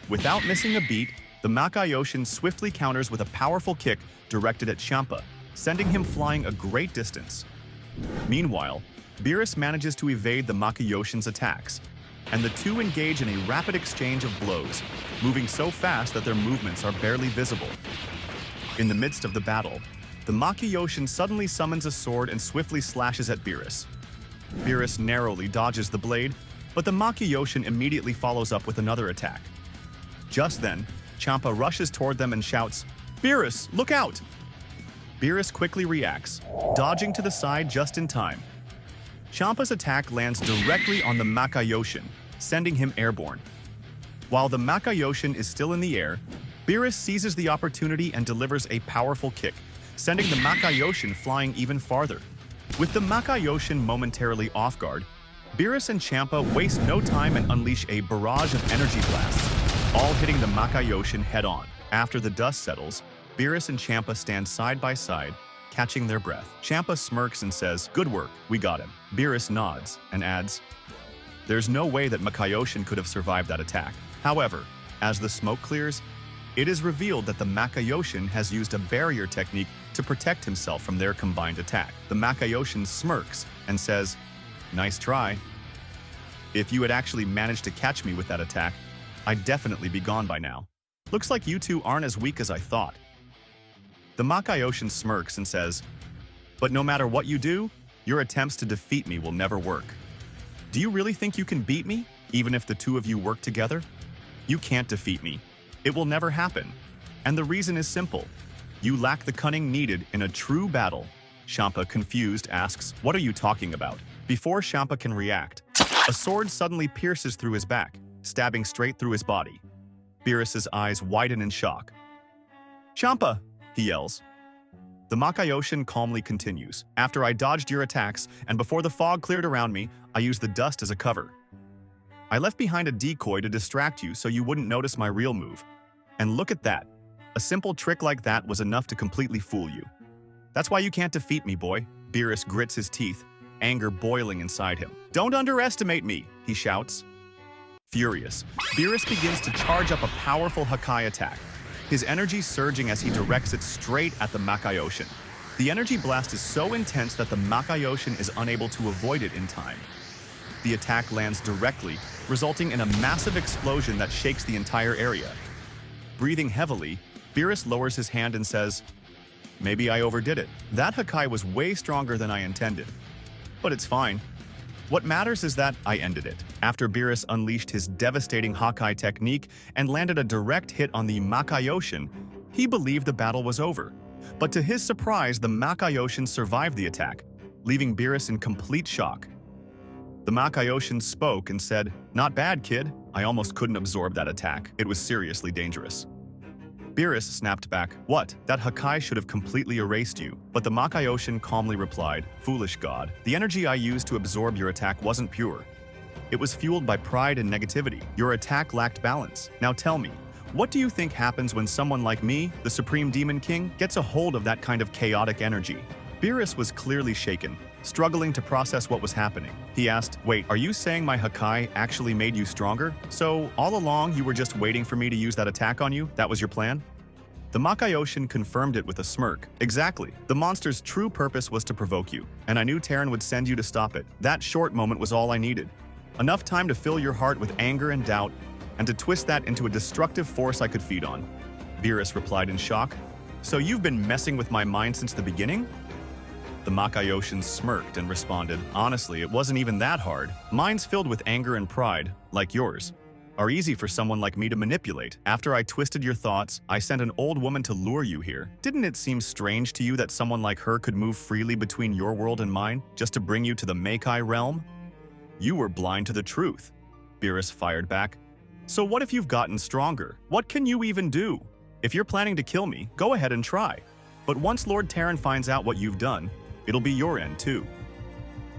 Without missing a beat, the Makaioshin swiftly counters with a powerful kick directed at Champa, sending him flying a great distance. Meanwhile, Beerus manages to evade the Makaioshin's attacks, and the two engage in a rapid exchange of blows, moving so fast that their movements are barely visible. In the midst of the battle, the Makaioshin suddenly summons a sword and swiftly slashes at Beerus. Beerus narrowly dodges the blade, but the Makaioshin immediately follows up with another attack. Just then, Champa rushes toward them and shouts, "Beerus, look out!" Beerus quickly reacts, dodging to the side just in time. Champa's attack lands directly on the Makaioshin, sending him airborne. While the Makaioshin is still in the air, Beerus seizes the opportunity and delivers a powerful kick, sending the Makaioshin flying even farther. With the Makaioshin momentarily off guard, Beerus and Champa waste no time and unleash a barrage of energy blasts, all hitting the Makaioshin head-on. After the dust settles, Beerus and Champa stand side by side, catching their breath. Champa smirks and says, "Good work, we got him." Beerus nods and adds, "There's no way that Makaioshin could have survived that attack." However, as the smoke clears, it is revealed that the Makaioshin has used a barrier technique to protect himself from their combined attack. The Makaioshin smirks and says, "Nice try. If you had actually managed to catch me with that attack, I'd definitely be gone by now. Looks like you two aren't as weak as I thought." The Makaioshin smirks and says, "But no matter what you do, your attempts to defeat me will never work. Do you really think you can beat me, even if the two of you work together? You can't defeat me. It will never happen. And the reason is simple. You lack the cunning needed in a true battle." Champa, confused, asks, "What are you talking about?" Before Champa can react, a sword suddenly pierces through his back, stabbing straight through his body. Beerus's eyes widen in shock. "Champa!" he yells. The Makaioshin calmly continues. "After I dodged your attacks, and before the fog cleared around me, I used the dust as a cover. I left behind a decoy to distract you so you wouldn't notice my real move. And look at that. A simple trick like that was enough to completely fool you. That's why you can't defeat me, boy." Beerus grits his teeth, anger boiling inside him. "Don't underestimate me," he shouts. Furious, Beerus begins to charge up a powerful Hakai attack, his energy surging as he directs it straight at the Makaioshin. The energy blast is so intense that the Makaioshin is unable to avoid it in time. The attack lands directly, resulting in a massive explosion that shakes the entire area. Breathing heavily, Beerus lowers his hand and says, "Maybe I overdid it. That Hakai was way stronger than I intended. But it's fine. What matters is that I ended it." After Beerus unleashed his devastating Hakai technique and landed a direct hit on the Makaioshin, he believed the battle was over. But to his surprise, the Makaioshin survived the attack, leaving Beerus in complete shock. The Makaioshin spoke and said, "Not bad, kid. I almost couldn't absorb that attack. It was seriously dangerous." Beerus snapped back, "What? That Hakai should have completely erased you." But the Makaioshin calmly replied, "Foolish god, the energy I used to absorb your attack wasn't pure. It was fueled by pride and negativity. Your attack lacked balance. Now tell me, what do you think happens when someone like me, the Supreme Demon King, gets a hold of that kind of chaotic energy?" Beerus was clearly shaken, struggling to process what was happening. He asked, "Wait, are you saying my Hakai actually made you stronger? So all along you were just waiting for me to use that attack on you? That was your plan?" The Makaioshin confirmed it with a smirk. "Exactly. The monster's true purpose was to provoke you, and I knew Terran would send you to stop it. That short moment was all I needed. Enough time to fill your heart with anger and doubt, and to twist that into a destructive force I could feed on." Beerus replied in shock, "So you've been messing with my mind since the beginning?" The Makaioshin smirked and responded, "Honestly, it wasn't even that hard. Minds filled with anger and pride, like yours, are easy for someone like me to manipulate. After I twisted your thoughts, I sent an old woman to lure you here. Didn't it seem strange to you that someone like her could move freely between your world and mine, just to bring you to the Makai realm? You were blind to the truth." Beerus fired back. "So what if you've gotten stronger? What can you even do? If you're planning to kill me, go ahead and try. But once Lord Terran finds out what you've done, it'll be your end too.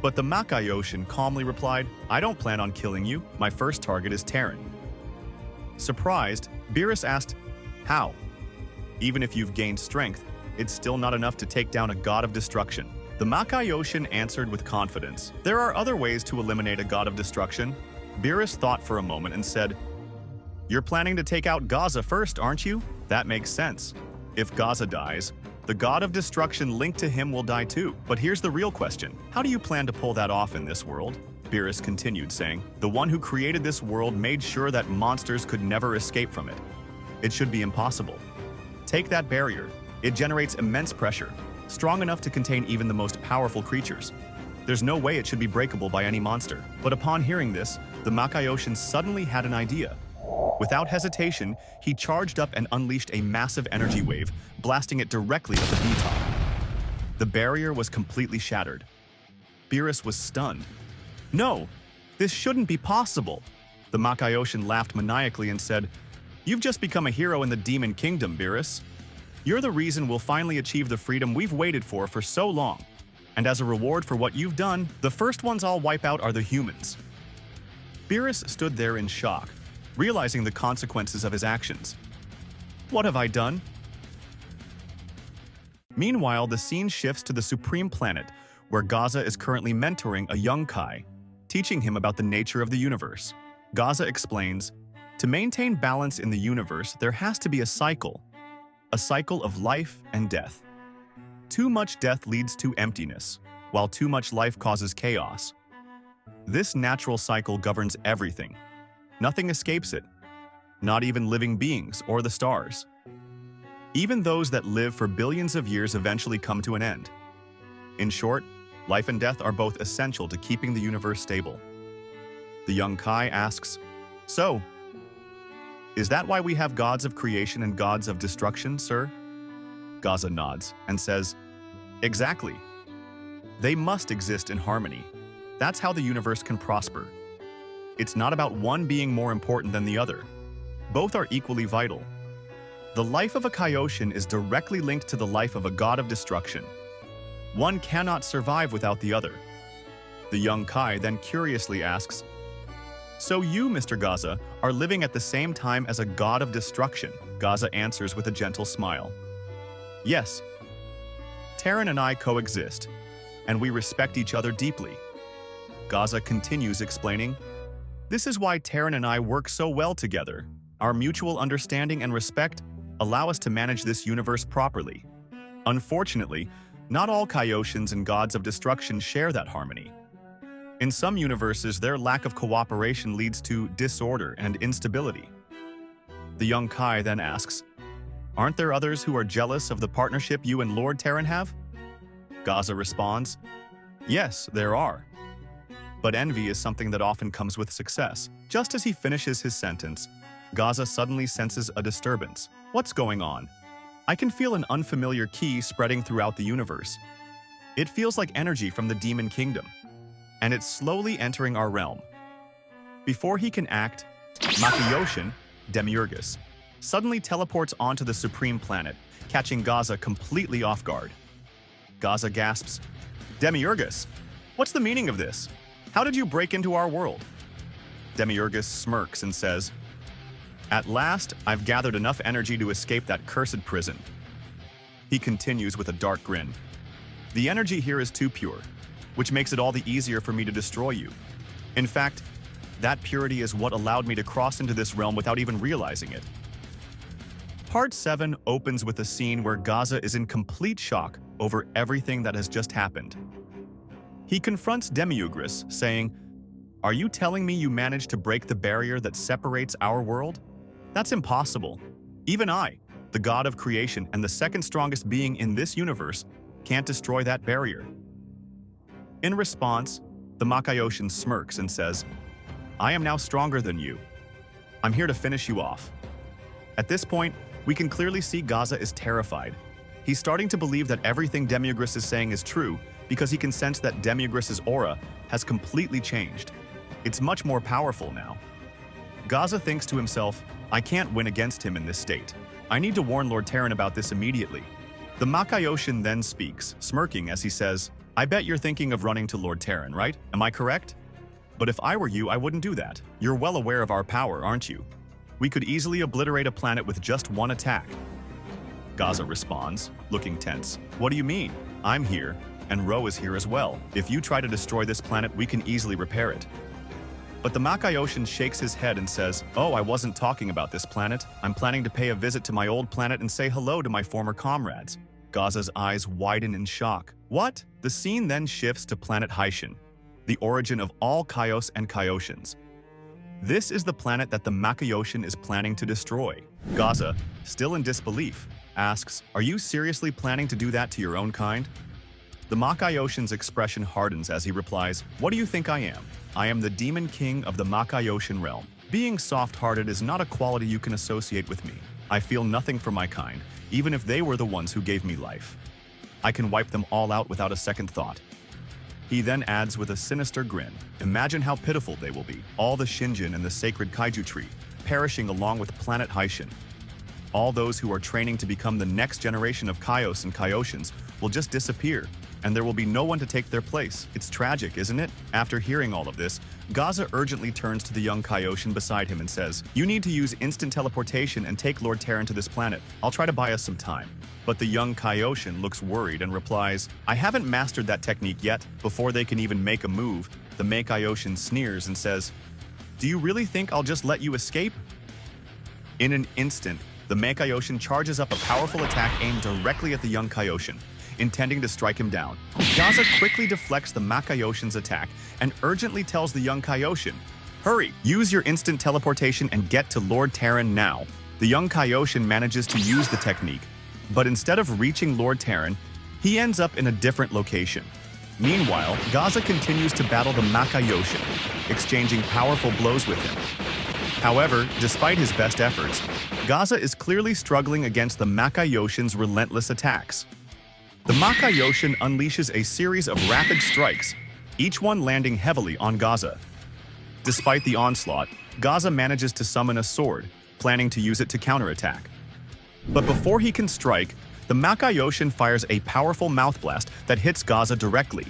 But the Makaioshin calmly replied, I don't plan on killing you. My first target is Terran. Surprised, Beerus asked, how? Even if you've gained strength, it's still not enough to take down a god of destruction. The Makaioshin answered with confidence, there are other ways to eliminate a god of destruction. Beerus thought for a moment and said, you're planning to take out Gaza first, aren't you? That makes sense. If Gaza dies, the god of destruction linked to him will die too. But here's the real question. How do you plan to pull that off in this world? Beerus continued, saying, the one who created this world made sure that monsters could never escape from it. It should be impossible. Take that barrier. It generates immense pressure, strong enough to contain even the most powerful creatures. There's no way it should be breakable by any monster. But upon hearing this, the Makaioshin suddenly had an idea. Without hesitation, he charged up and unleashed a massive energy wave, blasting it directly at the B-top. The barrier was completely shattered. Beerus was stunned. No, this shouldn't be possible. The Makaioshin laughed maniacally and said, you've just become a hero in the Demon Kingdom, Beerus. You're the reason we'll finally achieve the freedom we've waited for so long. And as a reward for what you've done, the first ones I'll wipe out are the humans. Beerus stood there in shock, realizing the consequences of his actions. What have I done? Meanwhile, the scene shifts to the Supreme Planet, where Gaza is currently mentoring a young Kai, teaching him about the nature of the universe. Gaza explains, to maintain balance in the universe, there has to be a cycle of life and death. Too much death leads to emptiness, while too much life causes chaos. This natural cycle governs everything. Nothing escapes it, not even living beings or the stars. Even those that live for billions of years eventually come to an end. In short, life and death are both essential to keeping the universe stable. The young Kai asks, so, is that why we have gods of creation and gods of destruction, sir? Gaza nods and says, exactly. They must exist in harmony. That's how the universe can prosper. It's not about one being more important than the other. Both are equally vital. The life of a Kaioshin is directly linked to the life of a god of destruction. One cannot survive without the other. The young Kai then curiously asks, so you, Mr. Gaza, are living at the same time as a god of destruction? Gaza answers with a gentle smile. Yes. Terran and I coexist, and we respect each other deeply. Gaza continues explaining, this is why Terran and I work so well together. Our mutual understanding and respect allow us to manage this universe properly. Unfortunately, not all Kaioshins and gods of destruction share that harmony. In some universes, their lack of cooperation leads to disorder and instability. The young Kai then asks, aren't there others who are jealous of the partnership you and Lord Terran have? Gaza responds, yes, there are. But envy is something that often comes with success. Just as he finishes his sentence, Gaza suddenly senses a disturbance. What's going on? I can feel an unfamiliar ki spreading throughout the universe. It feels like energy from the Demon Kingdom, and it's slowly entering our realm. Before he can act, Makaioshin, Demiurgus, suddenly teleports onto the Supreme Planet, catching Gaza completely off guard. Gaza gasps, Demiurgus, what's the meaning of this? How did you break into our world? Demiurgus smirks and says, at last, I've gathered enough energy to escape that cursed prison. He continues with a dark grin. The energy here is too pure, which makes it all the easier for me to destroy you. In fact, that purity is what allowed me to cross into this realm without even realizing it. Part 7 opens with a scene where Gaza is in complete shock over everything that has just happened. He confronts Demiurgus, saying, are you telling me you managed to break the barrier that separates our world? That's impossible. Even I, the god of creation and the second strongest being in this universe, can't destroy that barrier. In response, the Makaioshin smirks and says, I am now stronger than you. I'm here to finish you off. At this point, we can clearly see Gaza is terrified. He's starting to believe that everything Demiurgus is saying is true because he can sense that Demiurgus's aura has completely changed. It's much more powerful now. Gaza thinks to himself, I can't win against him in this state. I need to warn Lord Terran about this immediately. The Makaioshin then speaks, smirking as he says, I bet you're thinking of running to Lord Terran, right? Am I correct? But if I were you, I wouldn't do that. You're well aware of our power, aren't you? We could easily obliterate a planet with just one attack. Gaza responds, looking tense. What do you mean? I'm here, and Ro is here as well. If you try to destroy this planet, we can easily repair it. But the Makaioshin shakes his head and says, Oh, I wasn't talking about this planet. I'm planning to pay a visit to my old planet and say hello to my former comrades. Gaza's eyes widen in shock. What? The scene then shifts to planet Haishin, the origin of all Kaios and Kaioshins. This is the planet that the Makaioshin is planning to destroy. Gaza, still in disbelief, asks, Are you seriously planning to do that to your own kind? The Makaioshin's expression hardens as he replies, What do you think I am? I am the Demon King of the Makaioshin realm. Being soft-hearted is not a quality you can associate with me. I feel nothing for my kind, even if they were the ones who gave me life. I can wipe them all out without a second thought. He then adds with a sinister grin, Imagine how pitiful they will be, all the Shinjin and the sacred kaiju tree, perishing along with planet Haishin. All those who are training to become the next generation of Kaios and Kaioshins will just disappear, and there will be no one to take their place. It's tragic, isn't it? After hearing all of this, Gaza urgently turns to the young Kaioshin beside him and says, You need to use instant teleportation and take Lord Terran to this planet. I'll try to buy us some time. But the young Kaioshin looks worried and replies, I haven't mastered that technique yet. Before they can even make a move, the Makaioshin sneers and says, Do you really think I'll just let you escape? In an instant, the Makaioshin charges up a powerful attack aimed directly at the young Kaioshin, intending to strike him down. Gaza quickly deflects the Makaioshin's attack and urgently tells the young Kaioshin, Hurry, use your instant teleportation and get to Lord Terran now. The young Kaioshin manages to use the technique, but instead of reaching Lord Terran, he ends up in a different location. Meanwhile, Gaza continues to battle the Makaioshin, exchanging powerful blows with him. However, despite his best efforts, Gaza is clearly struggling against the Makaioshin's relentless attacks. The Makaioshin unleashes a series of rapid strikes, each one landing heavily on Gaza. Despite the onslaught, Gaza manages to summon a sword, planning to use it to counterattack. But before he can strike, the Makaioshin fires a powerful mouth blast that hits Gaza directly.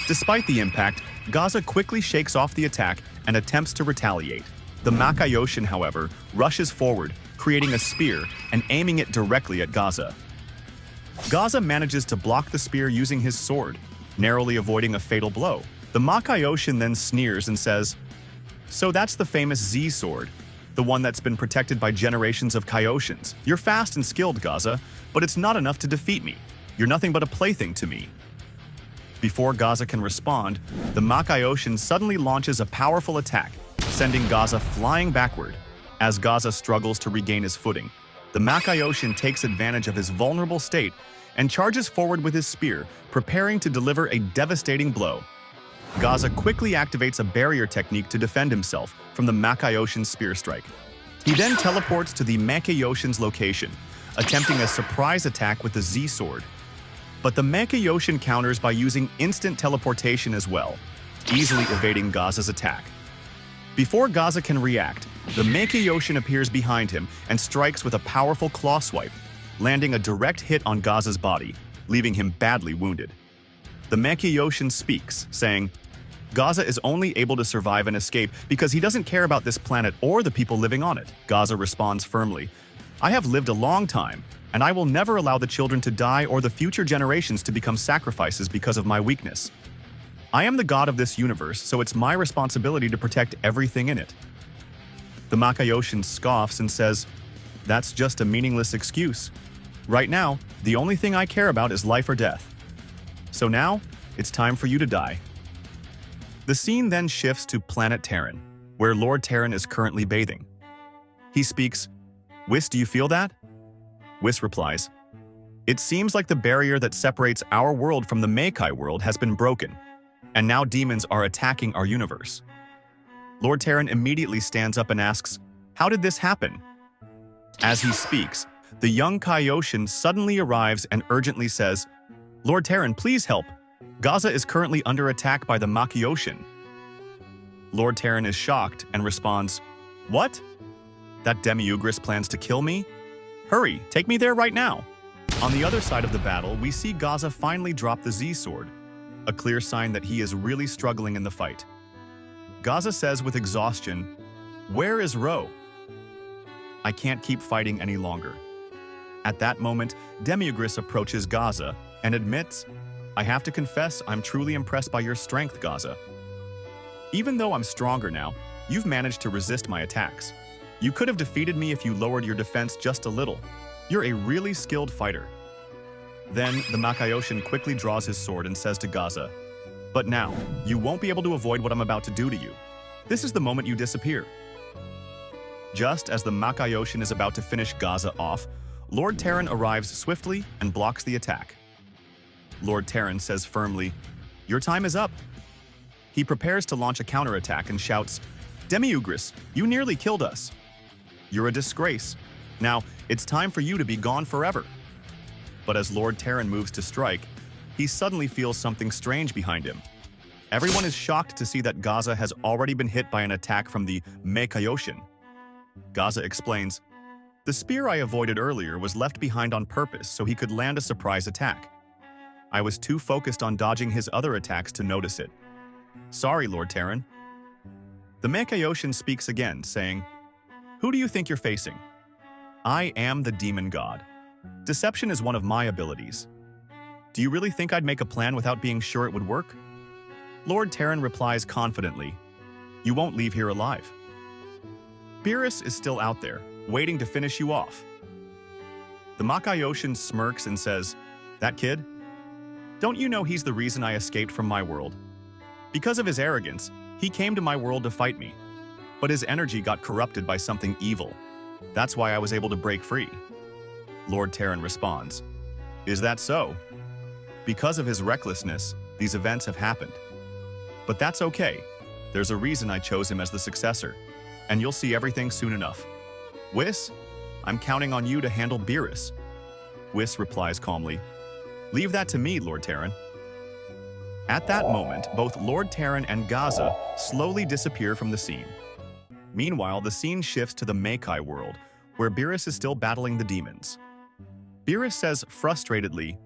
Despite the impact, Gaza quickly shakes off the attack and attempts to retaliate. The Makaioshin, however, rushes forward, creating a spear and aiming it directly at Gaza. Gaza manages to block the spear using his sword, narrowly avoiding a fatal blow. The Makaioshin then sneers and says, So that's the famous Z sword, the one that's been protected by generations of Kaioshins. You're fast and skilled, Gaza, but it's not enough to defeat me. You're nothing but a plaything to me. Before Gaza can respond, the Makaioshin suddenly launches a powerful attack, sending Gaza flying backward. As Gaza struggles to regain his footing, the Makaioshin takes advantage of his vulnerable state and charges forward with his spear, preparing to deliver a devastating blow. Gaza quickly activates a barrier technique to defend himself from the Makaioshin's spear strike. He then teleports to the Makaioshin's location, attempting a surprise attack with the Z sword. But the Makaioshin counters by using instant teleportation as well, easily evading Gaza's attack. Before Gaza can react, the Makaioshin appears behind him and strikes with a powerful claw swipe, landing a direct hit on Gaza's body, leaving him badly wounded. The Makaioshin speaks, saying, Gaza is only able to survive and escape because he doesn't care about this planet or the people living on it. Gaza responds firmly, I have lived a long time, and I will never allow the children to die or the future generations to become sacrifices because of my weakness. I am the god of this universe, so it's my responsibility to protect everything in it. The Makaioshin scoffs and says, That's just a meaningless excuse. Right now, the only thing I care about is life or death. So now, it's time for you to die. The scene then shifts to planet Terran, where Lord Terran is currently bathing. He speaks, Whis, do you feel that? Whis replies, It seems like the barrier that separates our world from the Meikai world has been broken, and now demons are attacking our universe. Lord Terran immediately stands up and asks, How did this happen? As he speaks, the young Kaioshin suddenly arrives and urgently says, Lord Terran, please help. Gaza is currently under attack by the Makaioshin. Lord Terran is shocked and responds, What? That Demiurgus plans to kill me? Hurry, take me there right now. On the other side of the battle, we see Gaza finally drop the Z-sword, a clear sign that he is really struggling in the fight. Gaza says with exhaustion, "Where is Ro? I can't keep fighting any longer." At that moment, Demiugris approaches Gaza and admits, "I have to confess, I'm truly impressed by your strength, Gaza. Even though I'm stronger now, you've managed to resist my attacks. You could have defeated me if you lowered your defense just a little. You're a really skilled fighter." Then, the Makaioshin quickly draws his sword and says to Gaza, "But now, you won't be able to avoid what I'm about to do to you. This is the moment you disappear." Just as the Makaioshin is about to finish Gaza off, Lord Terran arrives swiftly and blocks the attack. Lord Terran says firmly, "Your time is up." He prepares to launch a counterattack and shouts, "Demiugris, you nearly killed us. You're a disgrace. Now, it's time for you to be gone forever." But as Lord Terran moves to strike, he suddenly feels something strange behind him. Everyone is shocked to see that Gaza has already been hit by an attack from the Makaioshin. Gaza explains, "The spear I avoided earlier was left behind on purpose so he could land a surprise attack. I was too focused on dodging his other attacks to notice it. Sorry, Lord Terran." The Makaioshin speaks again, saying, "Who do you think you're facing? I am the demon god. Deception is one of my abilities. Do you really think I'd make a plan without being sure it would work?" Lord Terran replies confidently, "You won't leave here alive. Beerus is still out there, waiting to finish you off." The Makaioshin smirks and says, "That kid? Don't you know he's the reason I escaped from my world? Because of his arrogance, he came to my world to fight me. But his energy got corrupted by something evil. That's why I was able to break free." Lord Terran responds, "Is that so? Because of his recklessness, these events have happened. But that's okay. There's a reason I chose him as the successor, and you'll see everything soon enough. Whis, I'm counting on you to handle Beerus." Whis replies calmly, "Leave that to me, Lord Terran." At that moment, both Lord Terran and Gaza slowly disappear from the scene. Meanwhile, the scene shifts to the Makai world, where Beerus is still battling the demons. Beerus says frustratedly,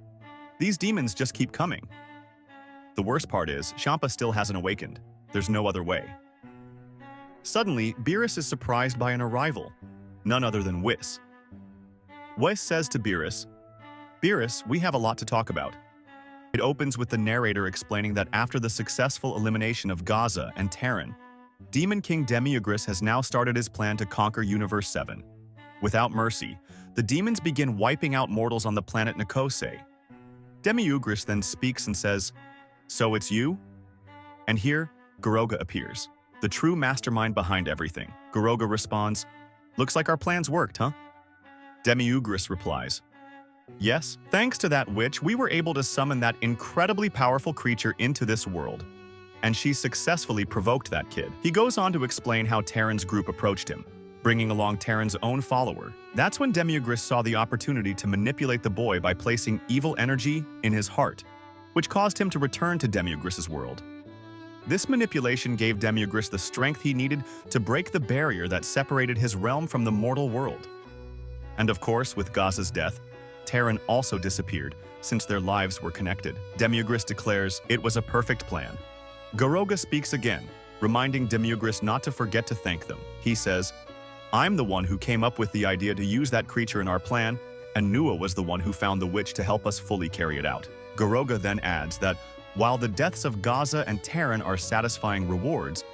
"These demons just keep coming." The worst part is, Champa still hasn't awakened. There's no other way. Suddenly, Beerus is surprised by an arrival, none other than Whis. Whis says to Beerus, "Beerus, we have a lot to talk about." It opens with the narrator explaining that after the successful elimination of Gaza and Terran, Demon King Demiugris has now started his plan to conquer Universe 7. Without mercy, the demons begin wiping out mortals on the planet Nikose. Demiugris then speaks and says, "So it's you?" And here, Garoga appears, the true mastermind behind everything. Garoga responds, "Looks like our plans worked, huh?" Demiugris replies, "Yes, thanks to that witch, we were able to summon that incredibly powerful creature into this world. And she successfully provoked that kid." He goes on to explain how Terran's group approached him, bringing along Terran's own follower. That's when Demiugris saw the opportunity to manipulate the boy by placing evil energy in his heart, which caused him to return to Demiugris' world. This manipulation gave Demiugris the strength he needed to break the barrier that separated his realm from the mortal world. And of course, with Gaza's death, Terran also disappeared, since their lives were connected. Demiugris declares it was a perfect plan. Garoga speaks again, reminding Demiugris not to forget to thank them. He says, "I'm the one who came up with the idea to use that creature in our plan, and Nua was the one who found the witch to help us fully carry it out." Garoga then adds that while the deaths of Gaza and Terran are satisfying rewards,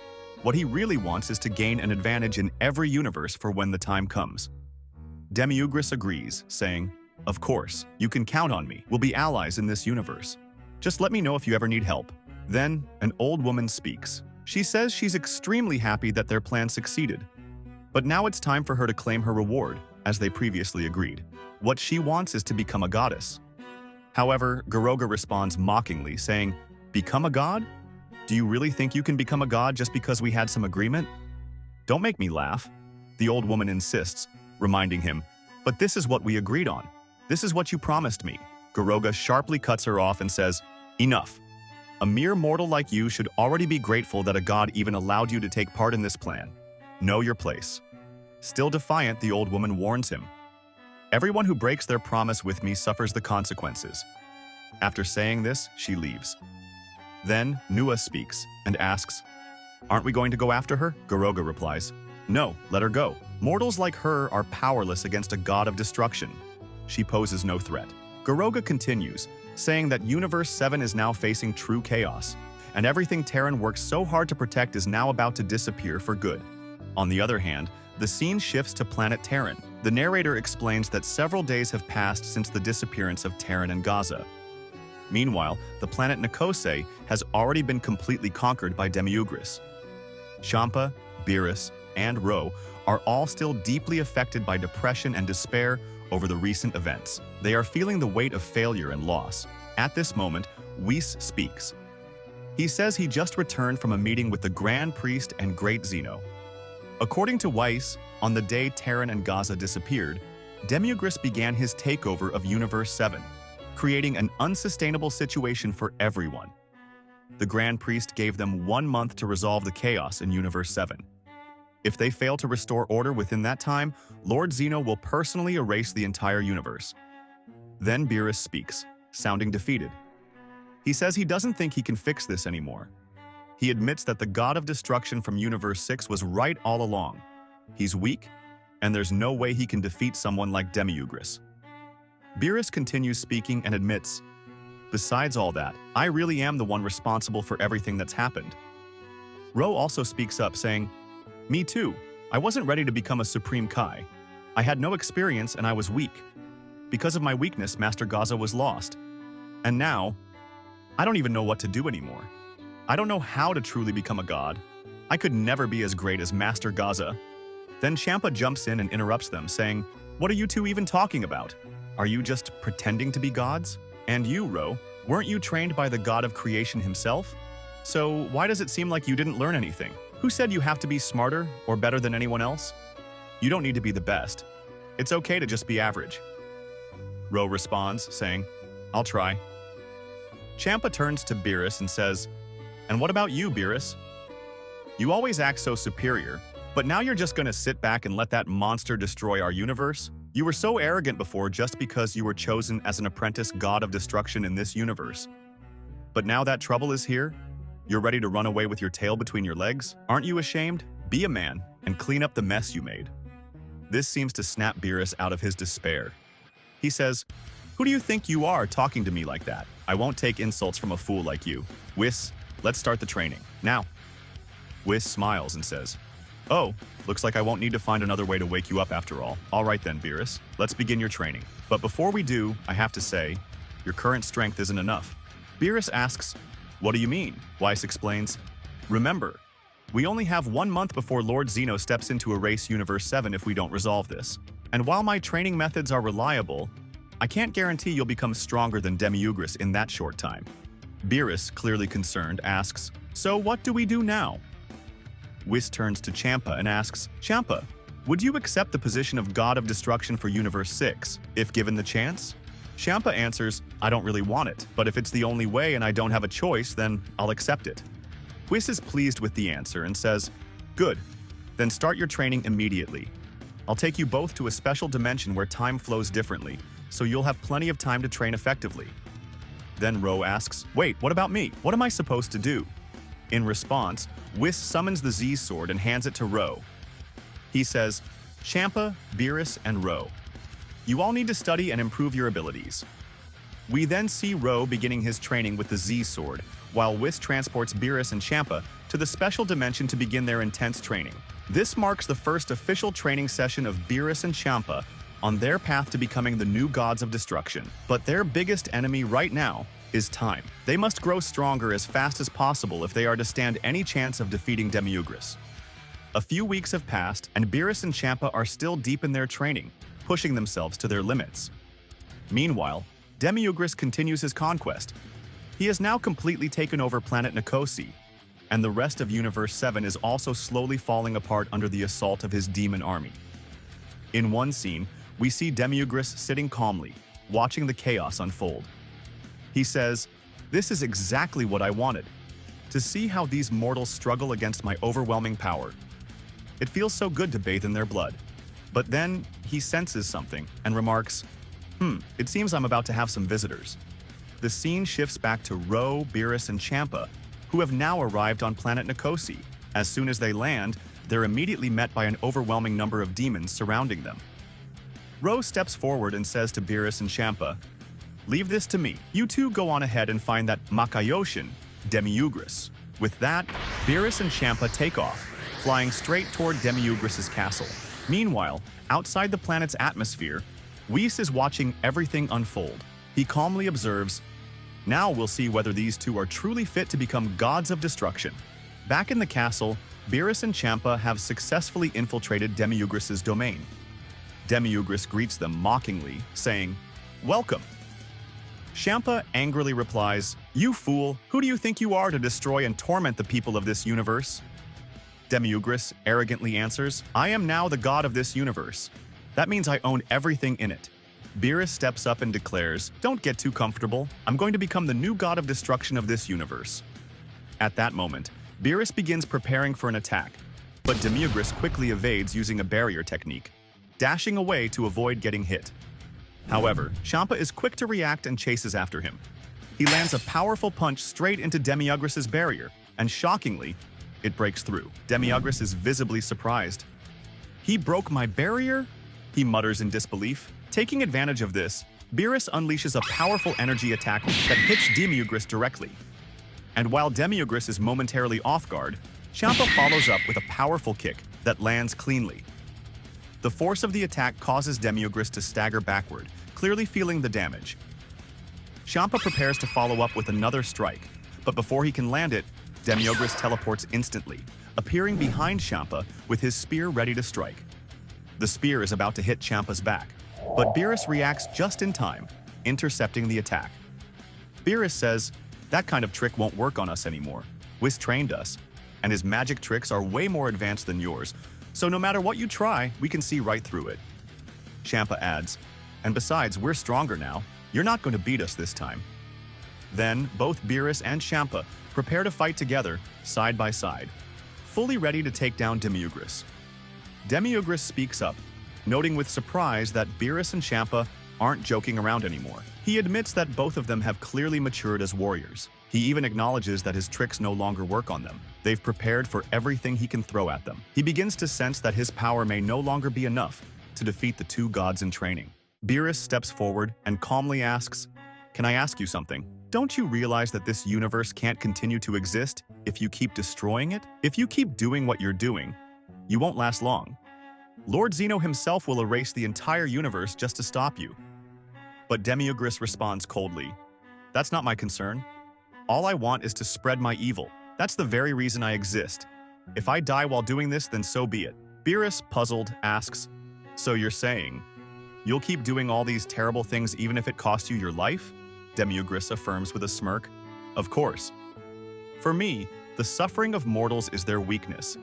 what he really wants is to gain an advantage in every universe for when the time comes. Demiugris agrees, saying, "Of course, you can count on me. We'll be allies in this universe. Just let me know if you ever need help." Then, an old woman speaks. She says she's extremely happy that their plan succeeded. But now it's time for her to claim her reward, as they previously agreed. What she wants is to become a goddess. However, Garoga responds mockingly, saying, "Become a god? Do you really think you can become a god just because we had some agreement? Don't make me laugh." The old woman insists, reminding him, "But this is what we agreed on. This is what you promised me." Garoga sharply cuts her off and says, "Enough. A mere mortal like you should already be grateful that a god even allowed you to take part in this plan. Know your place." Still defiant, the old woman warns him, Everyone who breaks their promise with me suffers the consequences. After saying this, she leaves. Then, Nua speaks and asks, "Aren't we going to go after her?" Garoga replies, "No, let her go. Mortals like her are powerless against a god of destruction. She poses no threat." Garoga continues, saying that Universe 7 is now facing true chaos, and everything Terran worked so hard to protect is now about to disappear for good. On the other hand, the scene shifts to planet Terran. The narrator explains that several days have passed since the disappearance of Terran and Gaza. Meanwhile, the planet Nikose has already been completely conquered by Demiugris. Champa, Beerus, and Ro are all still deeply affected by depression and despair over the recent events. They are feeling the weight of failure and loss. At this moment, Whis speaks. He says he just returned from a meeting with the Grand Priest and Great Zeno. According to Weiss, on the day Terran and Gaza disappeared, Demiugris began his takeover of Universe 7, creating an unsustainable situation for everyone. The Grand Priest gave them 1 month to resolve the chaos in Universe 7. If they fail to restore order within that time, Lord Zeno will personally erase the entire universe. Then Beerus speaks, sounding defeated. He says he doesn't think he can fix this anymore. He admits that the god of destruction from Universe 6 was right all along. He's weak, and there's no way he can defeat someone like Demiugris. Beerus continues speaking and admits, "Besides all that, I really am the one responsible for everything that's happened." Ro also speaks up, saying, "Me too. I wasn't ready to become a Supreme Kai. I had no experience and I was weak. Because of my weakness, Master Gaza was lost. And now, I don't even know what to do anymore. I don't know how to truly become a god. I could never be as great as Master Gaza." Then Champa jumps in and interrupts them, saying, "What are you two even talking about? Are you just pretending to be gods? And you, Ro, weren't you trained by the god of creation himself? So why does it seem like you didn't learn anything? Who said you have to be smarter or better than anyone else? You don't need to be the best. It's okay to just be average." Ro responds, saying, "I'll try." Champa turns to Beerus and says, "And what about you, Beerus? You always act so superior, but now you're just gonna sit back and let that monster destroy our universe? You were so arrogant before just because you were chosen as an apprentice god of destruction in this universe. But now that trouble is here, you're ready to run away with your tail between your legs? Aren't you ashamed? Be a man and clean up the mess you made." This seems to snap Beerus out of his despair. He says, "Who do you think you are talking to me like that? I won't take insults from a fool like you. Whis, let's start the training. Now." Whis smiles and says, "Oh, looks like I won't need to find another way to wake you up after all. All right then, Beerus, let's begin your training. But before we do, I have to say, your current strength isn't enough." Beerus asks, "What do you mean?" Weiss explains, "Remember, we only have 1 month before Lord Zeno steps in to erase Universe 7 if we don't resolve this. And while my training methods are reliable, I can't guarantee you'll become stronger than Demiugris in that short time." Beerus, clearly concerned, asks, "So what do we do now?" Whis turns to Champa and asks, "Champa, would you accept the position of God of Destruction for Universe 6, if given the chance?" Champa answers, "I don't really want it, but if it's the only way and I don't have a choice, then I'll accept it." Whis is pleased with the answer and says, "Good, then start your training immediately. I'll take you both to a special dimension where time flows differently, so you'll have plenty of time to train effectively." Then Ro asks, "Wait, what about me? What am I supposed to do?" In response, Whis summons the Z sword and hands it to Ro. He says, "Champa, Beerus, and Ro, you all need to study and improve your abilities." We then see Ro beginning his training with the Z sword, while Whis transports Beerus and Champa to the special dimension to begin their intense training. This marks the first official training session of Beerus and Champa on their path to becoming the new gods of destruction. But their biggest enemy right now is time. They must grow stronger as fast as possible if they are to stand any chance of defeating Demiugris. A few weeks have passed, and Beerus and Champa are still deep in their training, pushing themselves to their limits. Meanwhile, Demiugris continues his conquest. He has now completely taken over planet Nikose, and the rest of Universe 7 is also slowly falling apart under the assault of his demon army. In one scene, we see Demiugris sitting calmly, watching the chaos unfold. He says, "This is exactly what I wanted, to see how these mortals struggle against my overwhelming power. It feels so good to bathe in their blood." But then he senses something and remarks, it seems I'm about to have some visitors. The scene shifts back to Ro, Beerus, and Champa, who have now arrived on planet Nikosi. As soon as they land, they're immediately met by an overwhelming number of demons surrounding them. Ro steps forward and says to Beerus and Champa, "Leave this to me. You two go on ahead and find that Makayoshin, Demiugris." With that, Beerus and Champa take off, flying straight toward Demiugris' castle. Meanwhile, outside the planet's atmosphere, Whis is watching everything unfold. He calmly observes, "Now we'll see whether these two are truly fit to become gods of destruction." Back in the castle, Beerus and Champa have successfully infiltrated Demiugris' domain. Demiugris greets them mockingly, saying, "Welcome." Champa angrily replies, "You fool, who do you think you are to destroy and torment the people of this universe?" Demiugris arrogantly answers, "I am now the god of this universe. That means I own everything in it." Beerus steps up and declares, "Don't get too comfortable. I'm going to become the new god of destruction of this universe." At that moment, Beerus begins preparing for an attack, but Demiugris quickly evades using a barrier technique, dashing away to avoid getting hit. However, Champa is quick to react and chases after him. He lands a powerful punch straight into Demiugris' barrier, and shockingly, it breaks through. Demiugris is visibly surprised. "He broke my barrier?" he mutters in disbelief. Taking advantage of this, Beerus unleashes a powerful energy attack that hits Demiugris directly. And while Demiugris is momentarily off guard, Champa follows up with a powerful kick that lands cleanly. The force of the attack causes Demiugris to stagger backward, clearly feeling the damage. Champa prepares to follow up with another strike, but before he can land it, Demiugris teleports instantly, appearing behind Champa with his spear ready to strike. The spear is about to hit Champa's back, but Beerus reacts just in time, intercepting the attack. Beerus says, "That kind of trick won't work on us anymore. Whis trained us, and his magic tricks are way more advanced than yours, so no matter what you try, we can see right through it." Champa adds, "And besides, we're stronger now. You're not going to beat us this time." Then, both Beerus and Champa prepare to fight together, side by side, fully ready to take down Demiugris. Demiugris speaks up, noting with surprise that Beerus and Champa aren't joking around anymore. He admits that both of them have clearly matured as warriors. He even acknowledges that his tricks no longer work on them. They've prepared for everything he can throw at them. He begins to sense that his power may no longer be enough to defeat the two gods in training. Beerus steps forward and calmly asks, "Can I ask you something? Don't you realize that this universe can't continue to exist if you keep destroying it? If you keep doing what you're doing, you won't last long. Lord Zeno himself will erase the entire universe just to stop you." But Demiugris responds coldly, "That's not my concern. All I want is to spread my evil. That's the very reason I exist. If I die while doing this, then so be it." Beerus, puzzled, asks, "So you're saying you'll keep doing all these terrible things even if it costs you your life?" Demiugris affirms with a smirk, "Of course. For me, the suffering of mortals is their weakness,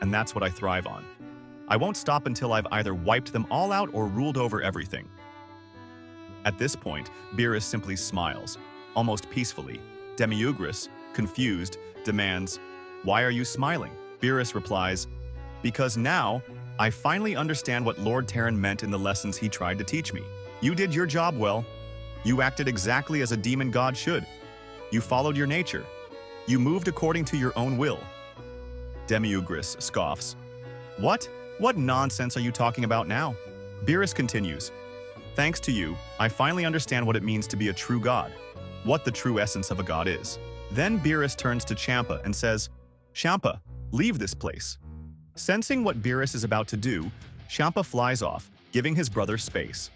and that's what I thrive on. I won't stop until I've either wiped them all out or ruled over everything." At this point, Beerus simply smiles, almost peacefully. Demiugris, confused, demands, "Why are you smiling?" Beerus replies, "Because now, I finally understand what Lord Terran meant in the lessons he tried to teach me. You did your job well. You acted exactly as a demon god should. You followed your nature. You moved according to your own will." Demiugris scoffs, "What? What nonsense are you talking about now?" Beerus continues, "Thanks to you, I finally understand what it means to be a true god, what the true essence of a god is." Then Beerus turns to Champa and says, "Champa, leave this place." Sensing what Beerus is about to do, Champa flies off, giving his brother space.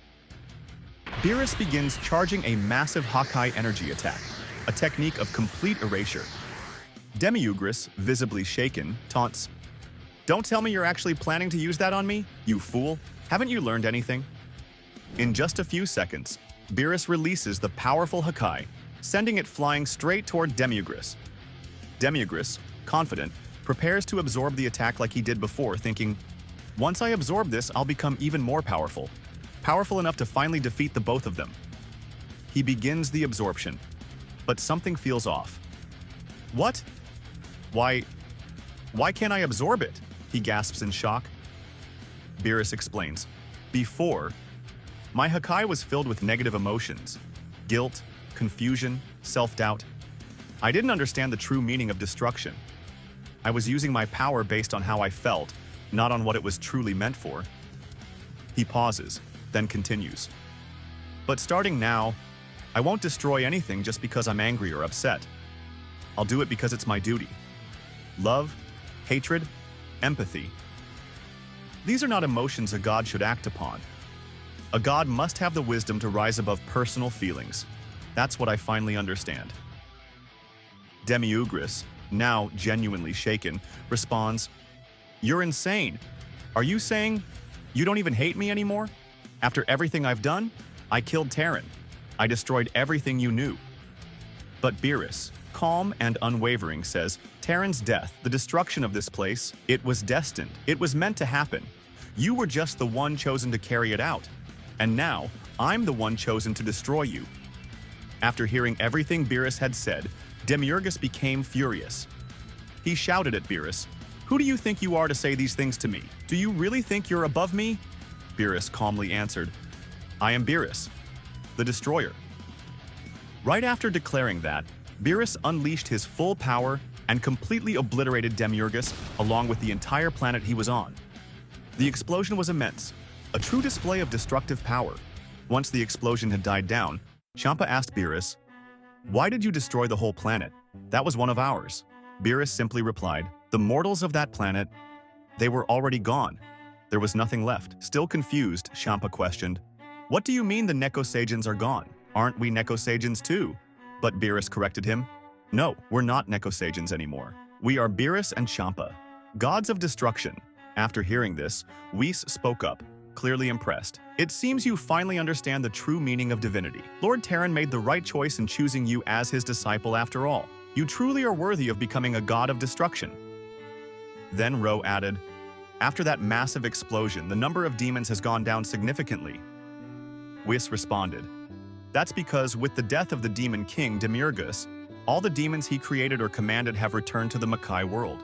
Beerus begins charging a massive Hakai energy attack, a technique of complete erasure. Demiugris, visibly shaken, taunts, "Don't tell me you're actually planning to use that on me, you fool. Haven't you learned anything?" In just a few seconds, Beerus releases the powerful Hakai, sending it flying straight toward Demiugris. Demiugris, confident, prepares to absorb the attack like he did before, thinking, "Once I absorb this, I'll become even more powerful enough to finally defeat the both of them." He begins the absorption, but something feels off. "What? Why can't I absorb it?" he gasps in shock. Beerus explains. Before, my Hakai was filled with negative emotions, guilt, confusion, self-doubt. I didn't understand the true meaning of destruction. I was using my power based on how I felt, not on what it was truly meant for. He pauses, then continues. But starting now, I won't destroy anything just because I'm angry or upset. I'll do it because it's my duty. Love, hatred, empathy. These are not emotions a god should act upon. A god must have the wisdom to rise above personal feelings. That's what I finally understand. Demiurgus, now genuinely shaken, responds, "You're insane. Are you saying you don't even hate me anymore? After everything I've done, I killed Terran. I destroyed everything you knew." But Beerus, calm and unwavering, says, "Terran's death, the destruction of this place, it was destined. It was meant to happen. You were just the one chosen to carry it out. And now, I'm the one chosen to destroy you." After hearing everything Beerus had said, Demiurgus became furious. He shouted at Beerus, "Who do you think you are to say these things to me? Do you really think you're above me?" Beerus calmly answered, "I am Beerus, the Destroyer." Right after declaring that, Beerus unleashed his full power and completely obliterated Demiurgus along with the entire planet he was on. The explosion was immense, a true display of destructive power. Once the explosion had died down, Champa asked Beerus, "Why did you destroy the whole planet? That was one of ours." Beerus simply replied, "The mortals of that planet, they were already gone. There was nothing left." Still confused, Champa questioned, "What do you mean the Nekosagians are gone? Aren't we Nekosagians too?" But Beerus corrected him, "No, we're not Nekosagians anymore. We are Beerus and Champa, gods of destruction." After hearing this, Whis spoke up, clearly impressed. "It seems you finally understand the true meaning of divinity. Lord Terran made the right choice in choosing you as his disciple after all. You truly are worthy of becoming a god of destruction." Then Ro added, "After that massive explosion, the number of demons has gone down significantly." Whis responded, "That's because with the death of the demon king Demiurgus, all the demons he created or commanded have returned to the Makai world.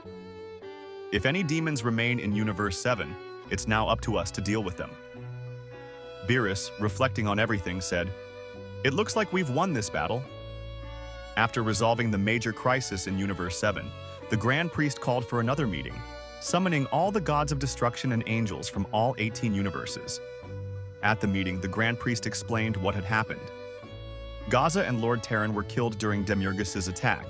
If any demons remain in Universe 7, it's now up to us to deal with them." Beerus, reflecting on everything, said, "It looks like we've won this battle." After resolving the major crisis in Universe 7, the Grand Priest called for another meeting, summoning all the gods of destruction and angels from all 18 universes. At the meeting, the Grand Priest explained what had happened. Gaza and Lord Terran were killed during Demiurgus's attack.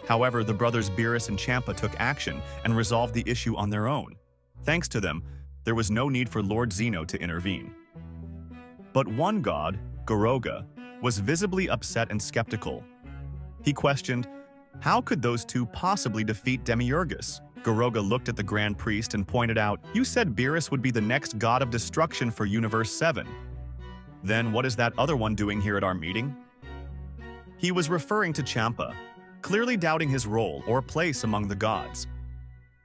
However, the brothers Beerus and Champa took action and resolved the issue on their own. Thanks to them, there was no need for Lord Zeno to intervene. But one god, Goroga, was visibly upset and skeptical. He questioned, how could those two possibly defeat Demiurgus? Goroga looked at the Grand Priest and pointed out, "You said Beerus would be the next god of destruction for Universe 7. Then what is that other one doing here at our meeting?" He was referring to Champa, clearly doubting his role or place among the gods.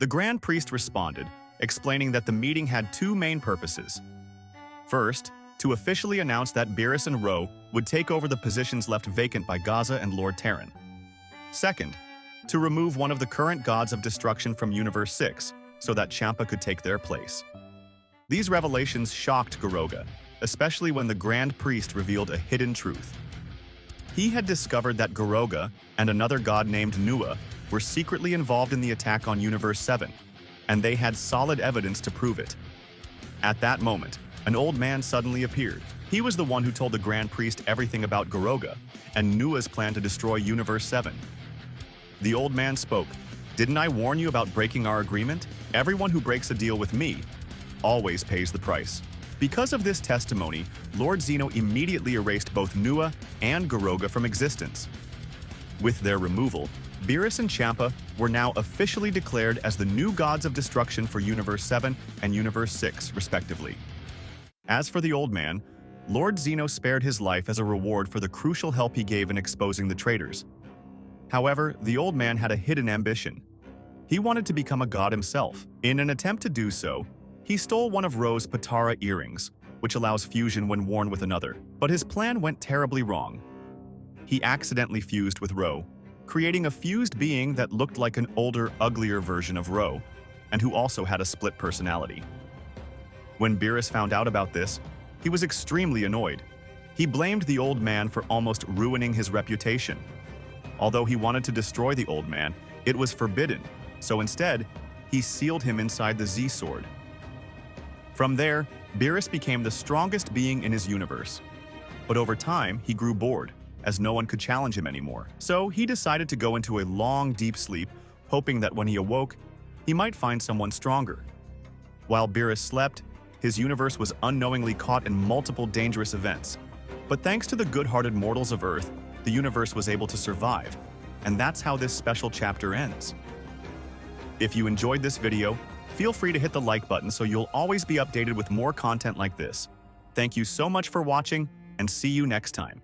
The Grand Priest responded, explaining that the meeting had two main purposes. First, to officially announce that Beerus and Ro would take over the positions left vacant by Gaza and Lord Terran. Second, to remove one of the current gods of destruction from Universe 6 so that Champa could take their place. These revelations shocked Goroga, especially when the Grand Priest revealed a hidden truth. He had discovered that Goroga and another god named Nua were secretly involved in the attack on Universe 7, and they had solid evidence to prove it. At that moment, an old man suddenly appeared. He was the one who told the Grand Priest everything about Goroga and Nua's plan to destroy Universe 7. The old man spoke, "Didn't I warn you about breaking our agreement? Everyone who breaks a deal with me always pays the price." Because of this testimony, Lord Zeno immediately erased both Nua and Goroga from existence. With their removal, Beerus and Champa were now officially declared as the new gods of destruction for Universe 7 and Universe 6, respectively. As for the old man, Lord Zeno spared his life as a reward for the crucial help he gave in exposing the traitors. However, the old man had a hidden ambition. He wanted to become a god himself. In an attempt to do so, he stole one of Ro's Patara earrings, which allows fusion when worn with another. But his plan went terribly wrong. He accidentally fused with Ro, creating a fused being that looked like an older, uglier version of Ro, and who also had a split personality. When Beerus found out about this, he was extremely annoyed. He blamed the old man for almost ruining his reputation. Although he wanted to destroy the old man, it was forbidden, so instead, he sealed him inside the Z-Sword. From there, Beerus became the strongest being in his universe. But over time, he grew bored, as no one could challenge him anymore. So he decided to go into a long, deep sleep, hoping that when he awoke, he might find someone stronger. While Beerus slept, his universe was unknowingly caught in multiple dangerous events. But thanks to the good-hearted mortals of Earth, the universe was able to survive. And that's how this special chapter ends. If you enjoyed this video, feel free to hit the like button so you'll always be updated with more content like this. Thank you so much for watching, and see you next time.